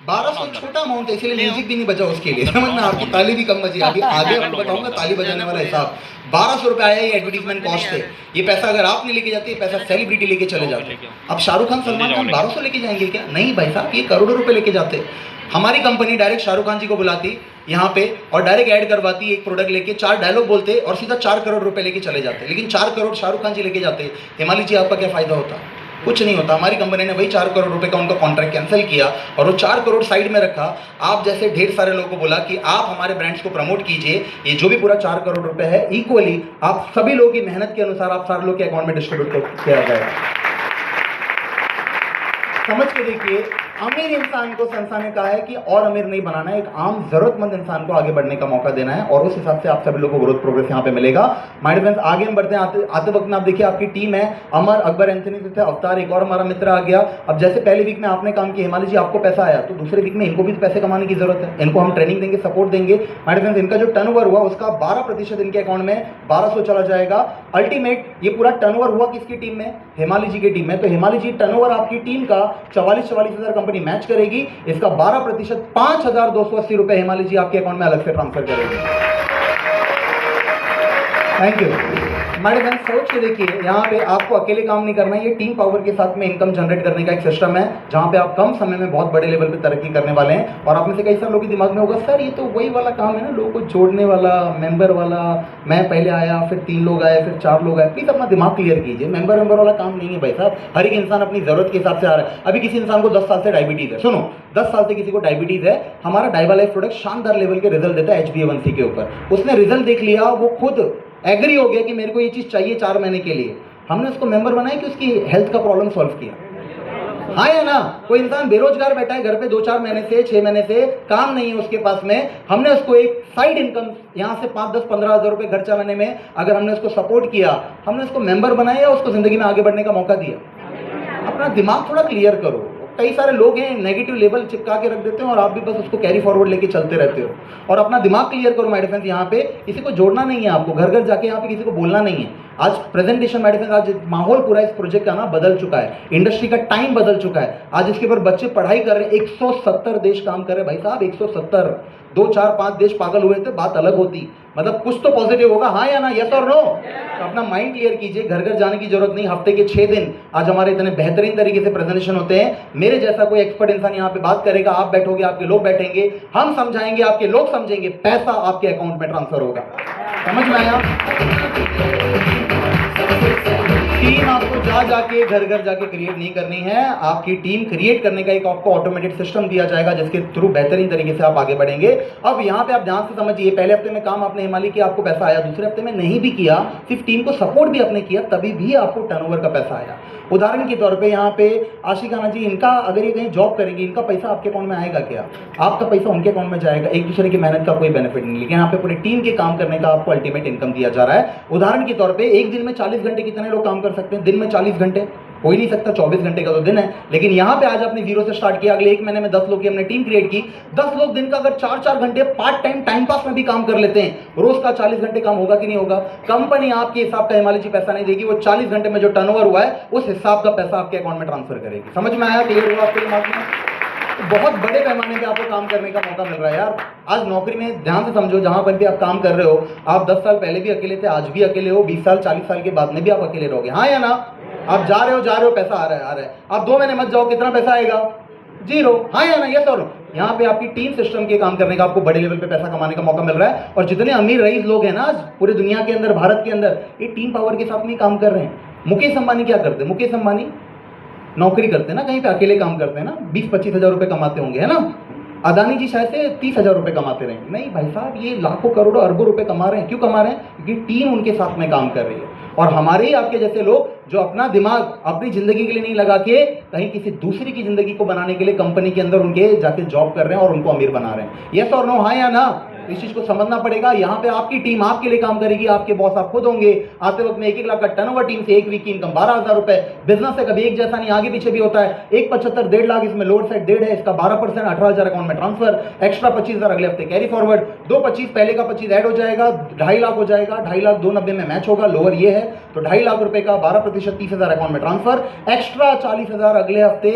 1,200 छोटा अमाउंट है, इसीलिए म्यूजिक भी नहीं बचा उसके लिए, समझ में? आपकी ताली भी कम बजी। अभी आगे आपको बताऊंगा ताली बजाने वाला हिसाब। 1,200 रुपए आया ये एडवर्टीजमेंट कॉस्ट है। ये पैसा अगर आप नहीं लेके जाते, ये पैसा सेलिब्रिटी लेके चले जाते। अब शाहरुख खान सलमान खान 1,200 लेके जाएंगे क्या? नहीं भाई साहब, ये करोड़ों रुपए लेके जाते। हमारी कंपनी डायरेक्ट शाहरुख खान जी को बुलाती यहाँ पे और डायरेक्ट ऐड करवाती, एक प्रोडक्ट लेके 4 डायलॉग बोलते और सीधा 4 करोड़ रुपए लेके चले जाते। लेकिन 4 करोड़ शाहरुख खान जी लेके जाते, हिमालय जी आपका क्या फायदा होता? कुछ नहीं होता। हमारी कंपनी ने वही 4 करोड़ रुपए का उनका कॉन्ट्रैक्ट कैंसिल किया और वो 4 करोड़ साइड में रखा। आप जैसे ढेर सारे लोगों को बोला कि आप हमारे ब्रांड्स को प्रमोट कीजिए, ये जो भी पूरा 4 करोड़ रुपए है इक्वली आप सभी लोगों की मेहनत के अनुसार आप सारे लोग के अकाउंट में डिस्ट्रीब्यूट किया जाएगा। समझ के देखिए, अमीर इंसान को संस्था ने कहा है कि और अमीर नहीं बनाना है, एक आम जरूरतमंद इंसान को आगे बढ़ने का मौका देना है, और उस हिसाब से आप सभी लोगों को ग्रोथ प्रोग्रेस यहाँ पे मिलेगा। माय डियर फ्रेंड्स, आगे हम बढ़ते हैं। आते वक्त में आप देखिए आपकी टीम है, अमर, अकबर एंथनी से अवतार, एक और हमारा मित्र आ गया। अब जैसे पहले वीक में आपने काम किया, हिमालय जी आपको पैसा आया, तो दूसरे वीक में इनको भी पैसे कमाने की जरूरत है। इनको हम ट्रेनिंग देंगे, सपोर्ट देंगे। माय डियर फ्रेंड्स, इनका जो टर्नओवर हुआ उसका 12% इनके अकाउंट में 1,200 चला जाएगा। अल्टीमेट ये पूरा टर्नओवर हुआ किसकी टीम में? हिमालय जी की टीम में। तो हिमालय जी टर्नओवर आपकी टीम का 44 हज़ार कंपनी मैच करेगी, इसका 12% 5,280 रुपए हिमालय जी आपके अकाउंट में अलग से ट्रांसफर करेंगे। Thank you. हमारे फ्रेंड्स सोच के देखिए, यहाँ पे आपको अकेले काम नहीं करना है, ये टीम पावर के साथ में इनकम जनरेट करने का एक सिस्टम है, जहाँ पे आप कम समय में बहुत बड़े लेवल पे तरक्की करने वाले हैं। और आप में से कई सारे लोगों के दिमाग में होगा, सर ये तो वही वाला काम है ना, लोगों को जोड़ने वाला, मेंबर वाला। मैं पहले आया, फिर 3 लोग आए, फिर 4 लोग आए। प्लीज अपना दिमाग क्लियर कीजिए, मेंबर वाला काम नहीं है भाई साहब। हर एक इंसान अपनी जरूरत के हिसाब से आ रहा है। अभी किसी इंसान को 10 साल से डायबिटीज है, सुनो 10 साल से किसी को डायबिटीज है, हमारा डाइवा लाइफ प्रोडक्ट शानदार लेवल के रिजल्ट देता है HbA1c के ऊपर। उसने रिजल्ट देख लिया, वो खुद एग्री हो गया कि मेरे को ये चीज़ चाहिए 4 महीने के लिए। हमने उसको मेंबर बनाया कि उसकी हेल्थ का प्रॉब्लम सॉल्व किया। हाँ या ना? कोई इंसान बेरोजगार बैठा है घर पे 2-4 महीने से, 6 महीने से, काम नहीं है उसके पास में, हमने उसको एक साइड इनकम यहाँ से 5, 10, 15 हज़ार रुपये खर्चा लाने में अगर हमने उसको सपोर्ट किया, हमने उसको मेंबर बनाया, उसको जिंदगी में आगे बढ़ने का मौका दिया। अपना दिमाग थोड़ा क्लियर करो। कई सारे लोग हैं नेगेटिव लेबल चिपका के रख देते हैं और आप भी बस उसको कैरी फॉरवर्ड लेके चलते रहते हो। और अपना दिमाग क्लियर करो माय डियर फ्रेंड्स, यहाँ पे किसी को जोड़ना नहीं है आपको, घर घर जाके यहाँ पे किसी को बोलना नहीं है। आज प्रेजेंटेशन माय डियर फ्रेंड्स, आज माहौल पूरा इस प्रोजेक्ट का ना बदल चुका है, इंडस्ट्री का टाइम बदल चुका है। आज इसके ऊपर बच्चे पढ़ाई कर रहे हैं, 170 देश काम कर रहे हैं भाई साहब, 170। 2, 4, 5 देश पागल हुए थे, बात अलग होती, मतलब कुछ तो पॉजिटिव होगा। हाँ या ना? यस और नो? तो अपना माइंड क्लियर कीजिए, घर घर जाने की जरूरत नहीं। हफ्ते के 6 दिन आज हमारे इतने बेहतरीन तरीके से प्रेजेंटेशन होते हैं। मेरे जैसा कोई एक्सपर्ट इंसान यहाँ पे बात करेगा, आप बैठोगे, आपके लोग बैठेंगे, हम समझाएंगे, आपके लोग समझेंगे, पैसा आपके अकाउंट में ट्रांसफर होगा। समझ में आया? टीम आपको जाके घर घर जाके क्रिएट नहीं करनी है, आपकी टीम क्रिएट करने का एक आपको ऑटोमेटेड सिस्टम दिया जाएगा, जिसके थ्रू बेहतरीन तरीके से आप आगे बढ़ेंगे। अब यहाँ पे आप ध्यान से समझिए, पहले हफ्ते में काम आपने हिमालय किया, आपको पैसा आया। दूसरे हफ्ते में नहीं भी किया, सिर्फ टीम को सपोर्ट भी आपने किया, तभी भी आपको टर्नओवर का पैसा आया। उदाहरण के तौर पे यहाँ पे आशिकाना जी, इनका अगर ये कहीं जॉब करेंगे, इनका पैसा आपके अकाउंट में आएगा क्या? आपका पैसा उनके अकाउंट में जाएगा। एक दूसरे की मेहनत का कोई बेनिफिट नहीं, लेकिन यहाँ पे पूरी टीम के काम करने का आपको अल्टीमेट इनकम दिया जा रहा है। उदाहरण के तौर पे एक दिन में 40 घंटे कितने लोग काम कर सकते हैं? दिन में 40 घंटे हो ही नहीं सकता, 24 घंटे का तो दिन है। लेकिन यहाँ पे आज आपने 0 से स्टार्ट किया, अगले 1 महीने में 10 लोग की हमने टीम क्रिएट की। 10 लोग दिन का अगर 4-4 घंटे पार्ट टाइम पास में भी काम कर लेते हैं, रोज का 40 घंटे काम होगा कि नहीं होगा? कंपनी आपके हिसाब का हिमालय जी पैसा नहीं देगी, वो 40 घंटे में जो टर्नओवर हुआ है उस हिसाब का पैसा आपके अकाउंट में ट्रांसफर करेगी। समझ में आया? क्लियर हुआ आपके दिमाग में? बहुत बड़े पैमाने पे आपको काम करने का मौका मिल रहा है यार। आज नौकरी में ध्यान से समझो, जहां पर भी आप काम कर रहे हो, आप 10 साल पहले भी अकेले थे, आज भी अकेले हो, 20 साल 40 साल के बाद में भी आप अकेले रहोगे। हाँ या ना? आप जा रहे हो, पैसा आ रहा है। आप 2 महीने मत जाओ, कितना पैसा आएगा? 0। हाँ या ना? ये तो यहाँ पे आपकी टीम सिस्टम के काम करने का आपको बड़े लेवल पे पैसा कमाने का मौका मिल रहा है। और जितने अमीर रईस लोग हैं ना आज पूरे दुनिया के अंदर, भारत के अंदर, ये टीम पावर के साथ में काम कर रहे हैं। मुकेश अंबानी क्या करते हैं? मुकेश अंबानी नौकरी करते हैं ना, कहीं पे अकेले काम करते हैं ना, 20-25 हज़ार रुपये कमाते होंगे, है ना? अदानी जी शायद से 30 हज़ार रुपये कमाते रहेंगे। नहीं भाई साहब, ये लाखों करोड़ों अरबों रुपए कमा रहे हैं। क्यों कमा रहे हैं? क्योंकि टीम उनके साथ में काम कर रही है। और हमारे ही आपके जैसे लोग जो अपना दिमाग अपनी जिंदगी के लिए नहीं लगा के कहीं किसी दूसरी की जिंदगी को बनाने के लिए कंपनी के अंदर उनके जाके जॉब कर रहे हैं और उनको अमीर बना रहे हैं। यस और नो, हाँ या ना? इस चीज को समझना पड़ेगा। यहाँ पे आपकी टीम आपके लिए काम करेगी, आपके बॉस आप खुद होंगे। आते वक्त में 1-1 लाख का टर्नओवर टीम से एक वीक की इनकम 12,000 रुपए। बिजनेस है कभी एक जैसा नहीं, आगे पीछे भी होता है। 1,75 1.5 लाख इसमें लोअर साइड 1.5 है, इसका 12% 18,000 अकाउंट में ट्रांसफर, एक्स्ट्रा 25,000 अगले हफ्ते कैरी फॉरवर्ड, 2,25 पहले का 25 ऐड हो जाएगा, 2.5 लाख हो जाएगा, 2.5 लाख 290 में मैच होगा, लोअर ये है तो 2.5 लाख रुपए का 12% 30,000 अकाउंट में ट्रांसफर, एक्स्ट्रा 40,000 अगले हफ्ते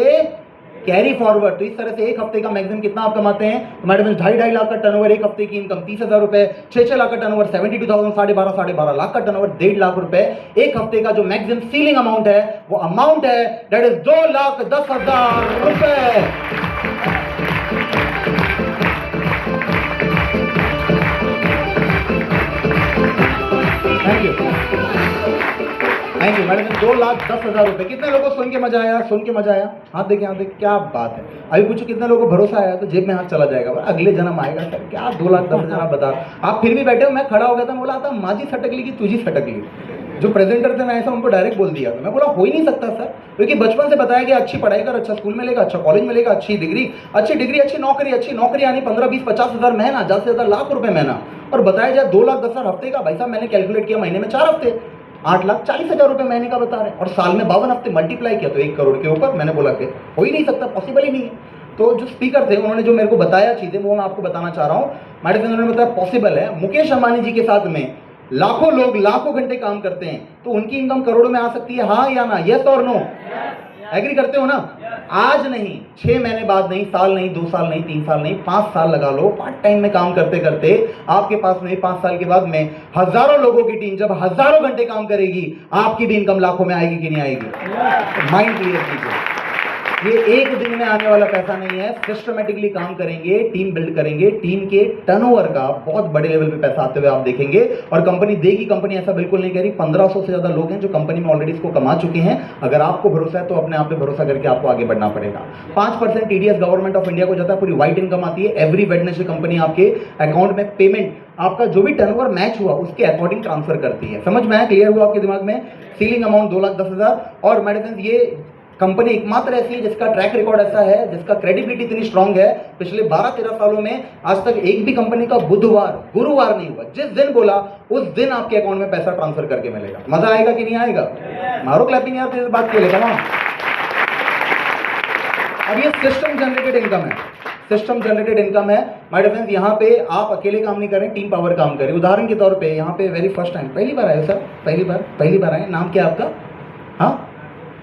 कैरी फॉरवर्ड। तो इस तरह से एक हफ्ते का मैक्सिमम कितना आप कमाते हैं? हमारे पास 2.5 लाख का टर्नओवर, एक हफ्ते की इनकम 30,000 रुपए, 6 लाख का टर्नओवर 72,000, 12.5 लाख का टर्नओवर 1.5 लाख रुपए। एक हफ्ते का जो मैक्सिमम सीलिंग अमाउंट है वो अमाउंट है दैट इज 2,10,000 रुपए। Thank you, thank you madam. 2,10,000 रुपए। कितने लोगों को सुन के मजा आया? सुन के मजा आया? हाथ देखे, हाथ देखे, क्या बात है। अभी पूछो कितने लोगों को भरोसा आया? तो जेब में हाथ चला जाएगा, अगले जन्म आएगा सर। क्या 2,10,000 आप बता, आप फिर भी बैठे हो। मैं खड़ा हो गया था, बोला था माँ जी सटक ली कि तुझी सटक ली। जो प्रेजेंटर थे मैं ऐसा उनको डायरेक्ट बोल दिया। मैं बोला हो ही नहीं सकता सर, क्योंकि बचपन से बताया गया अच्छी पढ़ाई कर, अच्छा स्कूल मिलेगा, अच्छा कॉलेज मिलेगा, अच्छी डिग्री, अच्छी नौकरी आनी 15, 20, 50,000 महीना, ज्यादा से ज्यादा लाख रुपए महीना। और बताया जाए 2,10,000 हफ्ते का। भाई साहब मैंने कैलकुलेट किया, महीने में 4 हफ्ते, 8,40,000 रुपए महीने का बता रहे हैं, और साल में 52 हफ्ते मल्टीप्लाई किया तो 1 करोड़ के ऊपर। मैंने बोला कि हो ही नहीं सकता, पॉसिबल ही नहीं है। तो जो स्पीकर थे उन्होंने जो मेरे को बताया चीजें वो मैं आपको बताना चाह रहा हूँ। मैडम उन्होंने बताया पॉसिबल है। मुकेश अंबानी जी के साथ में लाखों लोग लाखों घंटे काम करते हैं, तो उनकी इनकम करोड़ों में आ सकती है, हाँ या ना? यस और नो? एग्री करते हो ना? आज नहीं, 6 महीने बाद नहीं, साल नहीं, 2 साल नहीं, 3 साल नहीं, 5 साल लगा लो। पार्ट टाइम में काम करते करते आपके पास में 5 साल के बाद में हजारों लोगों की टीम जब हजारों घंटे काम करेगी, आपकी भी इनकम लाखों में आएगी कि नहीं आएगी? माइंड क्लियर कीजिए। ये एक दिन में आने वाला पैसा नहीं है। सिस्टमेटिकली काम करेंगे, टीम बिल्ड करेंगे, टीम के टर्नओवर का बहुत बड़े लेवल पे पैसा आते हुए आप देखेंगे। और कंपनी देगी, कंपनी ऐसा बिल्कुल नहीं कह रही। 1,500 से ज्यादा लोग हैं जो कंपनी में ऑलरेडी इसको कमा चुके हैं। अगर आपको भरोसा है तो अपने आप पे भरोसा करके आपको आगे बढ़ना पड़ेगा। 5% टीडीएस गवर्नमेंट ऑफ इंडिया को जाता है, पूरी व्हाइट इनकम आती है। एवरी वेडनेसडे कंपनी आपके अकाउंट में पेमेंट, आपका जो भी टर्नओवर मैच हुआ उसके अकॉर्डिंग ट्रांसफर करती है। समझ में आया? क्लियर हुआ आपके दिमाग में? Ceiling amount 2,10,000। और मेडिसिन ये कंपनी एकमात्र ऐसी है जिसका ट्रैक रिकॉर्ड ऐसा है, जिसका क्रेडिबिलिटी इतनी स्ट्रांग है, पिछले 12-13 सालों में आज तक एक भी कंपनी का बुधवार गुरुवार नहीं हुआ। जिस दिन बोला उस दिन आपके अकाउंट में पैसा ट्रांसफर करके मिलेगा। मजा आएगा कि नहीं आएगा? मारो क्लैपिंग यार, इस बात के लिए कमा। अब ये सिस्टम जनरेटेड इनकम है, सिस्टम जनरेटेड इनकम है। माय डियर फ्रेंड्स, यहाँ पे आप अकेले काम नहीं कर रहे, टीम पावर काम कर रहे। उदाहरण के तौर पे यहाँ पे वेरी फर्स्ट टाइम, पहली बार आए सर, पहली बार आए। नाम क्या आपका? हाँ,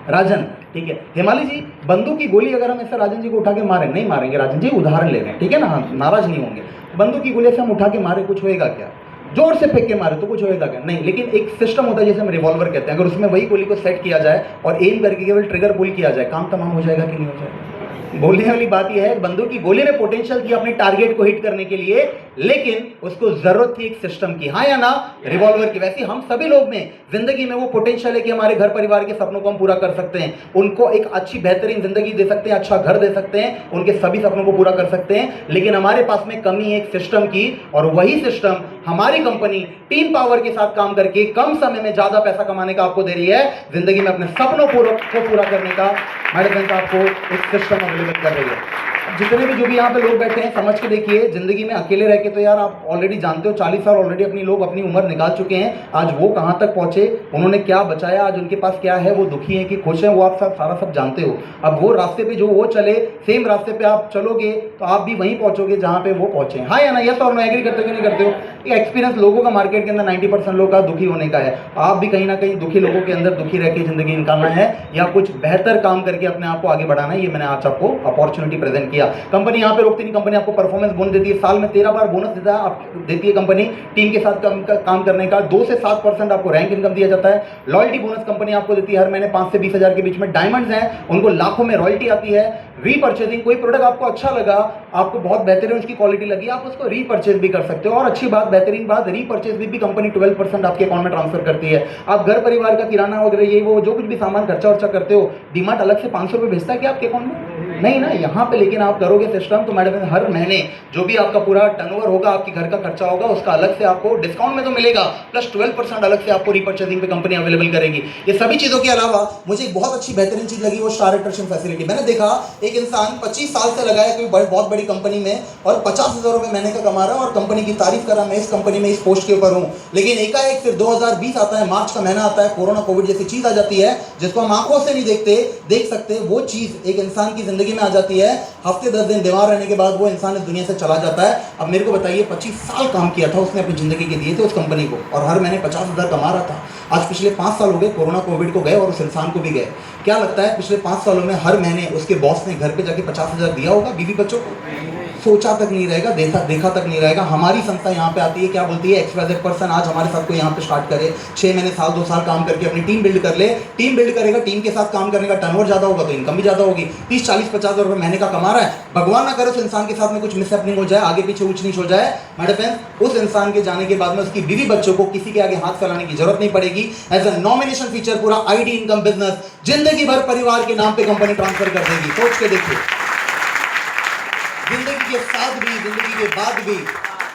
राजन, ठीक है। हिमालय जी, बंदूक की गोली अगर हम ऐसा राजन जी को उठा के मारे, नहीं मारेंगे राजन जी, उदाहरण ले रहे हैं, ठीक है ना? नाराज नहीं होंगे। बंदूक की गोली से हम उठा के मारे, कुछ होएगा क्या? जोर से फेंक के मारे तो कुछ होएगा क्या? नहीं। लेकिन एक सिस्टम होता है जैसे हम रिवॉल्वर कहते हैं, अगर उसमें वही गोली को सेट किया जाए और एम करके केवल ट्रिगर पुल किया जाए, काम तमाम हो जाएगा कि नहीं हो जाएगा? बोलने वाली बात यह है, बंदूक की गोली में पोटेंशियल थी अपने टारगेट को हिट करने के लिए, लेकिन उसको जरूरत थी एक सिस्टम की, हाँ या ना? रिवॉल्वर की। वैसे हम सभी लोग में जिंदगी में वो पोटेंशियल है कि हमारे घर परिवार के सपनों को हम पूरा कर सकते हैं, उनको एक अच्छी बेहतरीन जिंदगी दे सकते हैं, अच्छा घर दे सकते हैं, उनके सभी सपनों को पूरा कर सकते हैं। लेकिन हमारे पास में कमी है एक सिस्टम की, और वही सिस्टम हमारी कंपनी टीम पावर के साथ काम करके कम समय में ज्यादा पैसा कमाने का आपको दे रही है, जिंदगी में अपने सपनों को पूरा करने का मैनेजमेंट आपको एक सिस्टम अवेलेबल कर रही है। जितने भी जो भी यहाँ पे लोग बैठे हैं, समझ के देखिए, जिंदगी में अकेले रह के तो यार आप ऑलरेडी जानते हो, 40 साल ऑलरेडी अपनी लोग अपनी उम्र निकाल चुके हैं। आज वो कहाँ तक पहुंचे, उन्होंने क्या बचाया, आज उनके पास क्या है, वो दुखी हैं कि खुश हैं, वो आप सारा सब जानते हो। अब वो रास्ते पे जो वो चले, सेम रास्ते पे आप चलोगे तो आप भी वहीं पहुंचोगे जहाँ पे वो पहुंचे। हाँ या ना? यस और नो? एग्री करते हो कि नहीं करते हो? ये एक्सपीरियंस लोगों का मार्केट के अंदर 90% लोगों का दुखी होने का है। आप भी कहीं ना कहीं दुखी लोगों के अंदर दुखी रह के जिंदगी निकालना है, या कुछ बेहतर काम करके अपने आप को आगे बढ़ाना है। ये मैंने आज आपको अपॉर्चुनिटी प्रेजेंट किया। कंपनी यहाँ पे रोकती नहीं, कंपनी आपको परफॉर्मेंस बोनस देती है, साल में 13 बार बोनस देती है कंपनी। टीम के साथ काम करने का 2 से 7% आपको रैंक इनकम दिया जाता है। लॉयल्टी बोनस कंपनी आपको देती है हर महीने 5 से 20 हज़ार के बीच में। डायमंड्स हैं, उनको लाखों में रॉयल्टी आती है। रीपर्चेजिंग, कोई प्रोडक्ट आपको अच्छा लगा, आपको बहुत बेहतरीन उसकी क्वालिटी लगी, आप उसको रीपर्चेज भी कर सकते हो। और अच्छी बात, बेहतरीन बात, रीपर्चेज भी कंपनी 12% आपके अकाउंट में ट्रांसफर करती है। आप घर परिवार का किराना वगैरह ये वो जो कुछ भी सामान खर्चा वर्चा करते हो, डीमार्ट अलग से 500 रुपये भेजता है क्या आपके अकाउंट में? नहीं ना यहाँ पे, लेकिन आप करोगे सिस्टम तो मैडम हर महीने जो भी आपका पूरा टर्नओवर होगा, आपके घर का खर्चा होगा, उसका अलग से आपको डिस्काउंट में तो मिलेगा, प्लस 12% अलग से आपको रीपर्चेसिंग पे कंपनी अवेलेबल करेगी। ये सभी चीज़ों के अलावा मुझे एक बहुत अच्छी बेहतरीन चीज़ लगी, वो स्टार अट्रैक्शन फैसिलिटी। मैंने देखा एक इंसान 25 साल से लगा है कोई बहुत बड़ी कंपनी में और 50,000 रुपये महीने का कमा रहा है और कंपनी की तारीफ कर रहा, मैं इस कंपनी में इस पोस्ट के ऊपर हूँ। लेकिन एकाएक फिर 2020 आता है, मार्च का महीना आता है, कोरोना कोविड जैसी चीज़ आ जाती है जिसको हम आंखों से नहीं देख सकते। वो चीज़ एक इंसान की जिंदगी में आ जाती है, हफ्ते 10 दिन बीमार रहने के बाद वो इंसान इस दुनिया से चला जाता है। अब मेरे को बताइए, 25 साल काम किया था उसने अपनी जिंदगी के दिए थे उस कंपनी को, और हर महीने 50,000 कमा रहा था। आज पिछले 5 साल हो गए, कोरोना कोविड को गए और उस इंसान को भी गए। क्या लगता है पिछले 5 सालों में हर महीने उसके बॉस ने घर पे जाके 50,000 दिया होगा बीवी बच्चों को? सोचा तक नहीं रहेगा, देखा तक नहीं रहेगा। हमारी संस्था यहाँ पे आती है, क्या बोलती है, XYZ पर्सन आज हमारे साथ को यहाँ पे स्टार्ट करे, 6 महीने साल 2 साल काम करके अपनी टीम बिल्ड कर ले। टीम बिल्ड करेगा, टीम के साथ काम करने का टर्नओवर ज्यादा होगा तो इनकम भी ज्यादा होगी। 30, 40, 50 रुपये महीने का कमा रहा है, भगवान ना करे उस इंसान के साथ में कुछ मिसहैपनिंग हो जाए, आगे पीछे ऊंच नीच हो जाए, मेरे फ्रेंड्स उस इंसान के जाने के बाद में उसकी बीवी बच्चों को किसी के आगे हाथ फैलाने की जरूरत नहीं पड़ेगी। एज अ नॉमिनेशन फीचर पूरा आईडी इनकम बिजनेस जिंदगी भर परिवार के नाम पे कंपनी ट्रांसफर कर देगी। सोच के देखिए, जिंदगी के साथ भी जिंदगी के बाद भी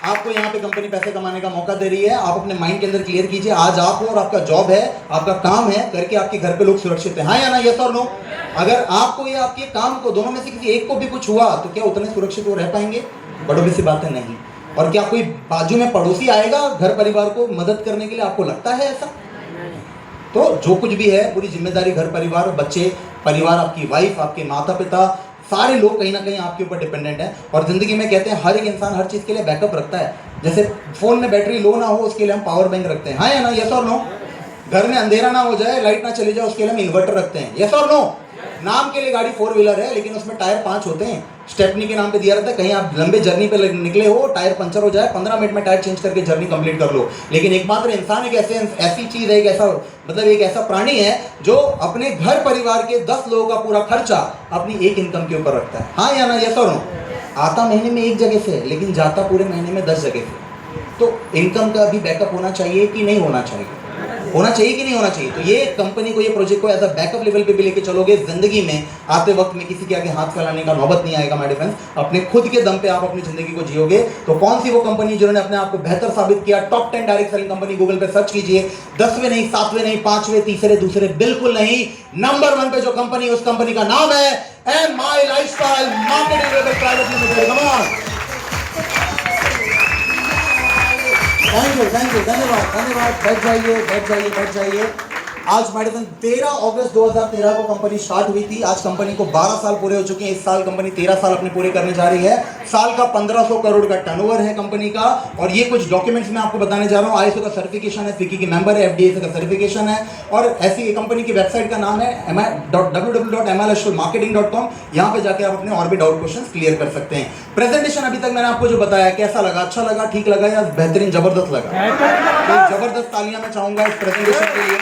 आपको यहाँ पे कंपनी पैसे कमाने का मौका दे रही है। आप अपने माइंड के अंदर क्लियर कीजिए, आज आप हो और आपका जॉब है, आपका काम है करके आपके घर पे लोग सुरक्षित हैं, हाँ या ना, यस और नो? अगर आपको या आपके काम को दोनों में से किसी एक को भी कुछ हुआ तो क्या उतने सुरक्षित वो रह पाएंगे? बड़ों में सी बात है, नहीं। और क्या कोई बाजू में पड़ोसी आएगा घर परिवार को मदद करने के लिए? आपको लगता है ऐसा? तो जो कुछ भी है पूरी जिम्मेदारी घर परिवार, बच्चे, परिवार, आपकी वाइफ, आपके माता पिता, सारे लोग कहीं ना कहीं आपके ऊपर डिपेंडेंट है। और जिंदगी में कहते हैं हर एक इंसान हर चीज़ के लिए बैकअप रखता है। जैसे फोन में बैटरी लो ना हो उसके लिए हम पावर बैंक रखते हैं, हाँ या ना, यस और नो? घर में अंधेरा ना हो जाए, लाइट ना चली जाए, उसके लिए हम इन्वर्टर रखते हैं, यस और नो? नाम के लिए गाड़ी 4 व्हीलर है लेकिन उसमें टायर 5 होते हैं, स्टेपनी के नाम पे दिया रहता है। कहीं आप लंबे जर्नी पे निकले हो, टायर पंचर हो जाए, 15 मिनट में टायर चेंज करके जर्नी कंप्लीट कर लो। लेकिन एकमात्र इंसान एक ऐसी चीज है, एक ऐसा प्राणी है जो अपने घर परिवार के 10 लोगों का पूरा खर्चा अपनी एक इनकम के ऊपर रखता है, हाँ या ना, यस और नो? आता महीने में एक जगह से लेकिन जाता पूरे महीने में 10 जगह से। तो इनकम का भी बैकअप होना चाहिए कि नहीं होना चाहिए? होना चाहिए कि नहीं होना चाहिए? तो ये कंपनी को, ये प्रोजेक्ट को एज अ बैकअप लेवल पे भी लेके चलोगे, जिंदगी में आते वक्त में किसी के आगे हाथ फैलाने का नौबत नहीं आएगा मेरे फ्रेंड्स। अपने खुद के दम पे आप अपनी जिंदगी को जियोगे। तो कौन सी वो कंपनी जिन्होंने अपने आप को बेहतर साबित किया? Top 10 direct selling company Google पे सर्च कीजिए, 10वें नहीं, 7वें नहीं, 5वें, तीसरे, दूसरे, बिल्कुल नहीं, नंबर 1 पे जो कंपनी, उस कंपनी का नाम है MI lifestyle marketing private limited. Come on, thank you, धन्यवाद। बैठ जाइए। आज मेडिसन 13 अगस्त 2013 को कंपनी स्टार्ट हुई थी। आज कंपनी को 12 साल पूरे हो चुके हैं। इस साल कंपनी 13 साल अपने पूरे करने जा रही है। साल का 1500 करोड़ का टर्नओवर है कंपनी का। और ये कुछ डॉक्यूमेंट्स मैं आपको बताने जा रहा हूँ। ISO का सर्टिफिकेशन है, FICCI की मेंबर है, FDA का सर्टिफिकेशन है। और ऐसी कंपनी की वेबसाइट का नाम है www.mlmarketing.com। यहाँ पे जाके आप अपने और भी डाउट क्वेश्चन क्लियर कर सकते हैं। प्रेजेंटेशन अभी तक मैंने आपको जो बताया कैसा लगा? अच्छा लगा, ठीक लगा या बेहतरीन जबरदस्त लगा? जबरदस्त तालियां मैं चाहूंगा इस प्रेजेंटेशन के लिए।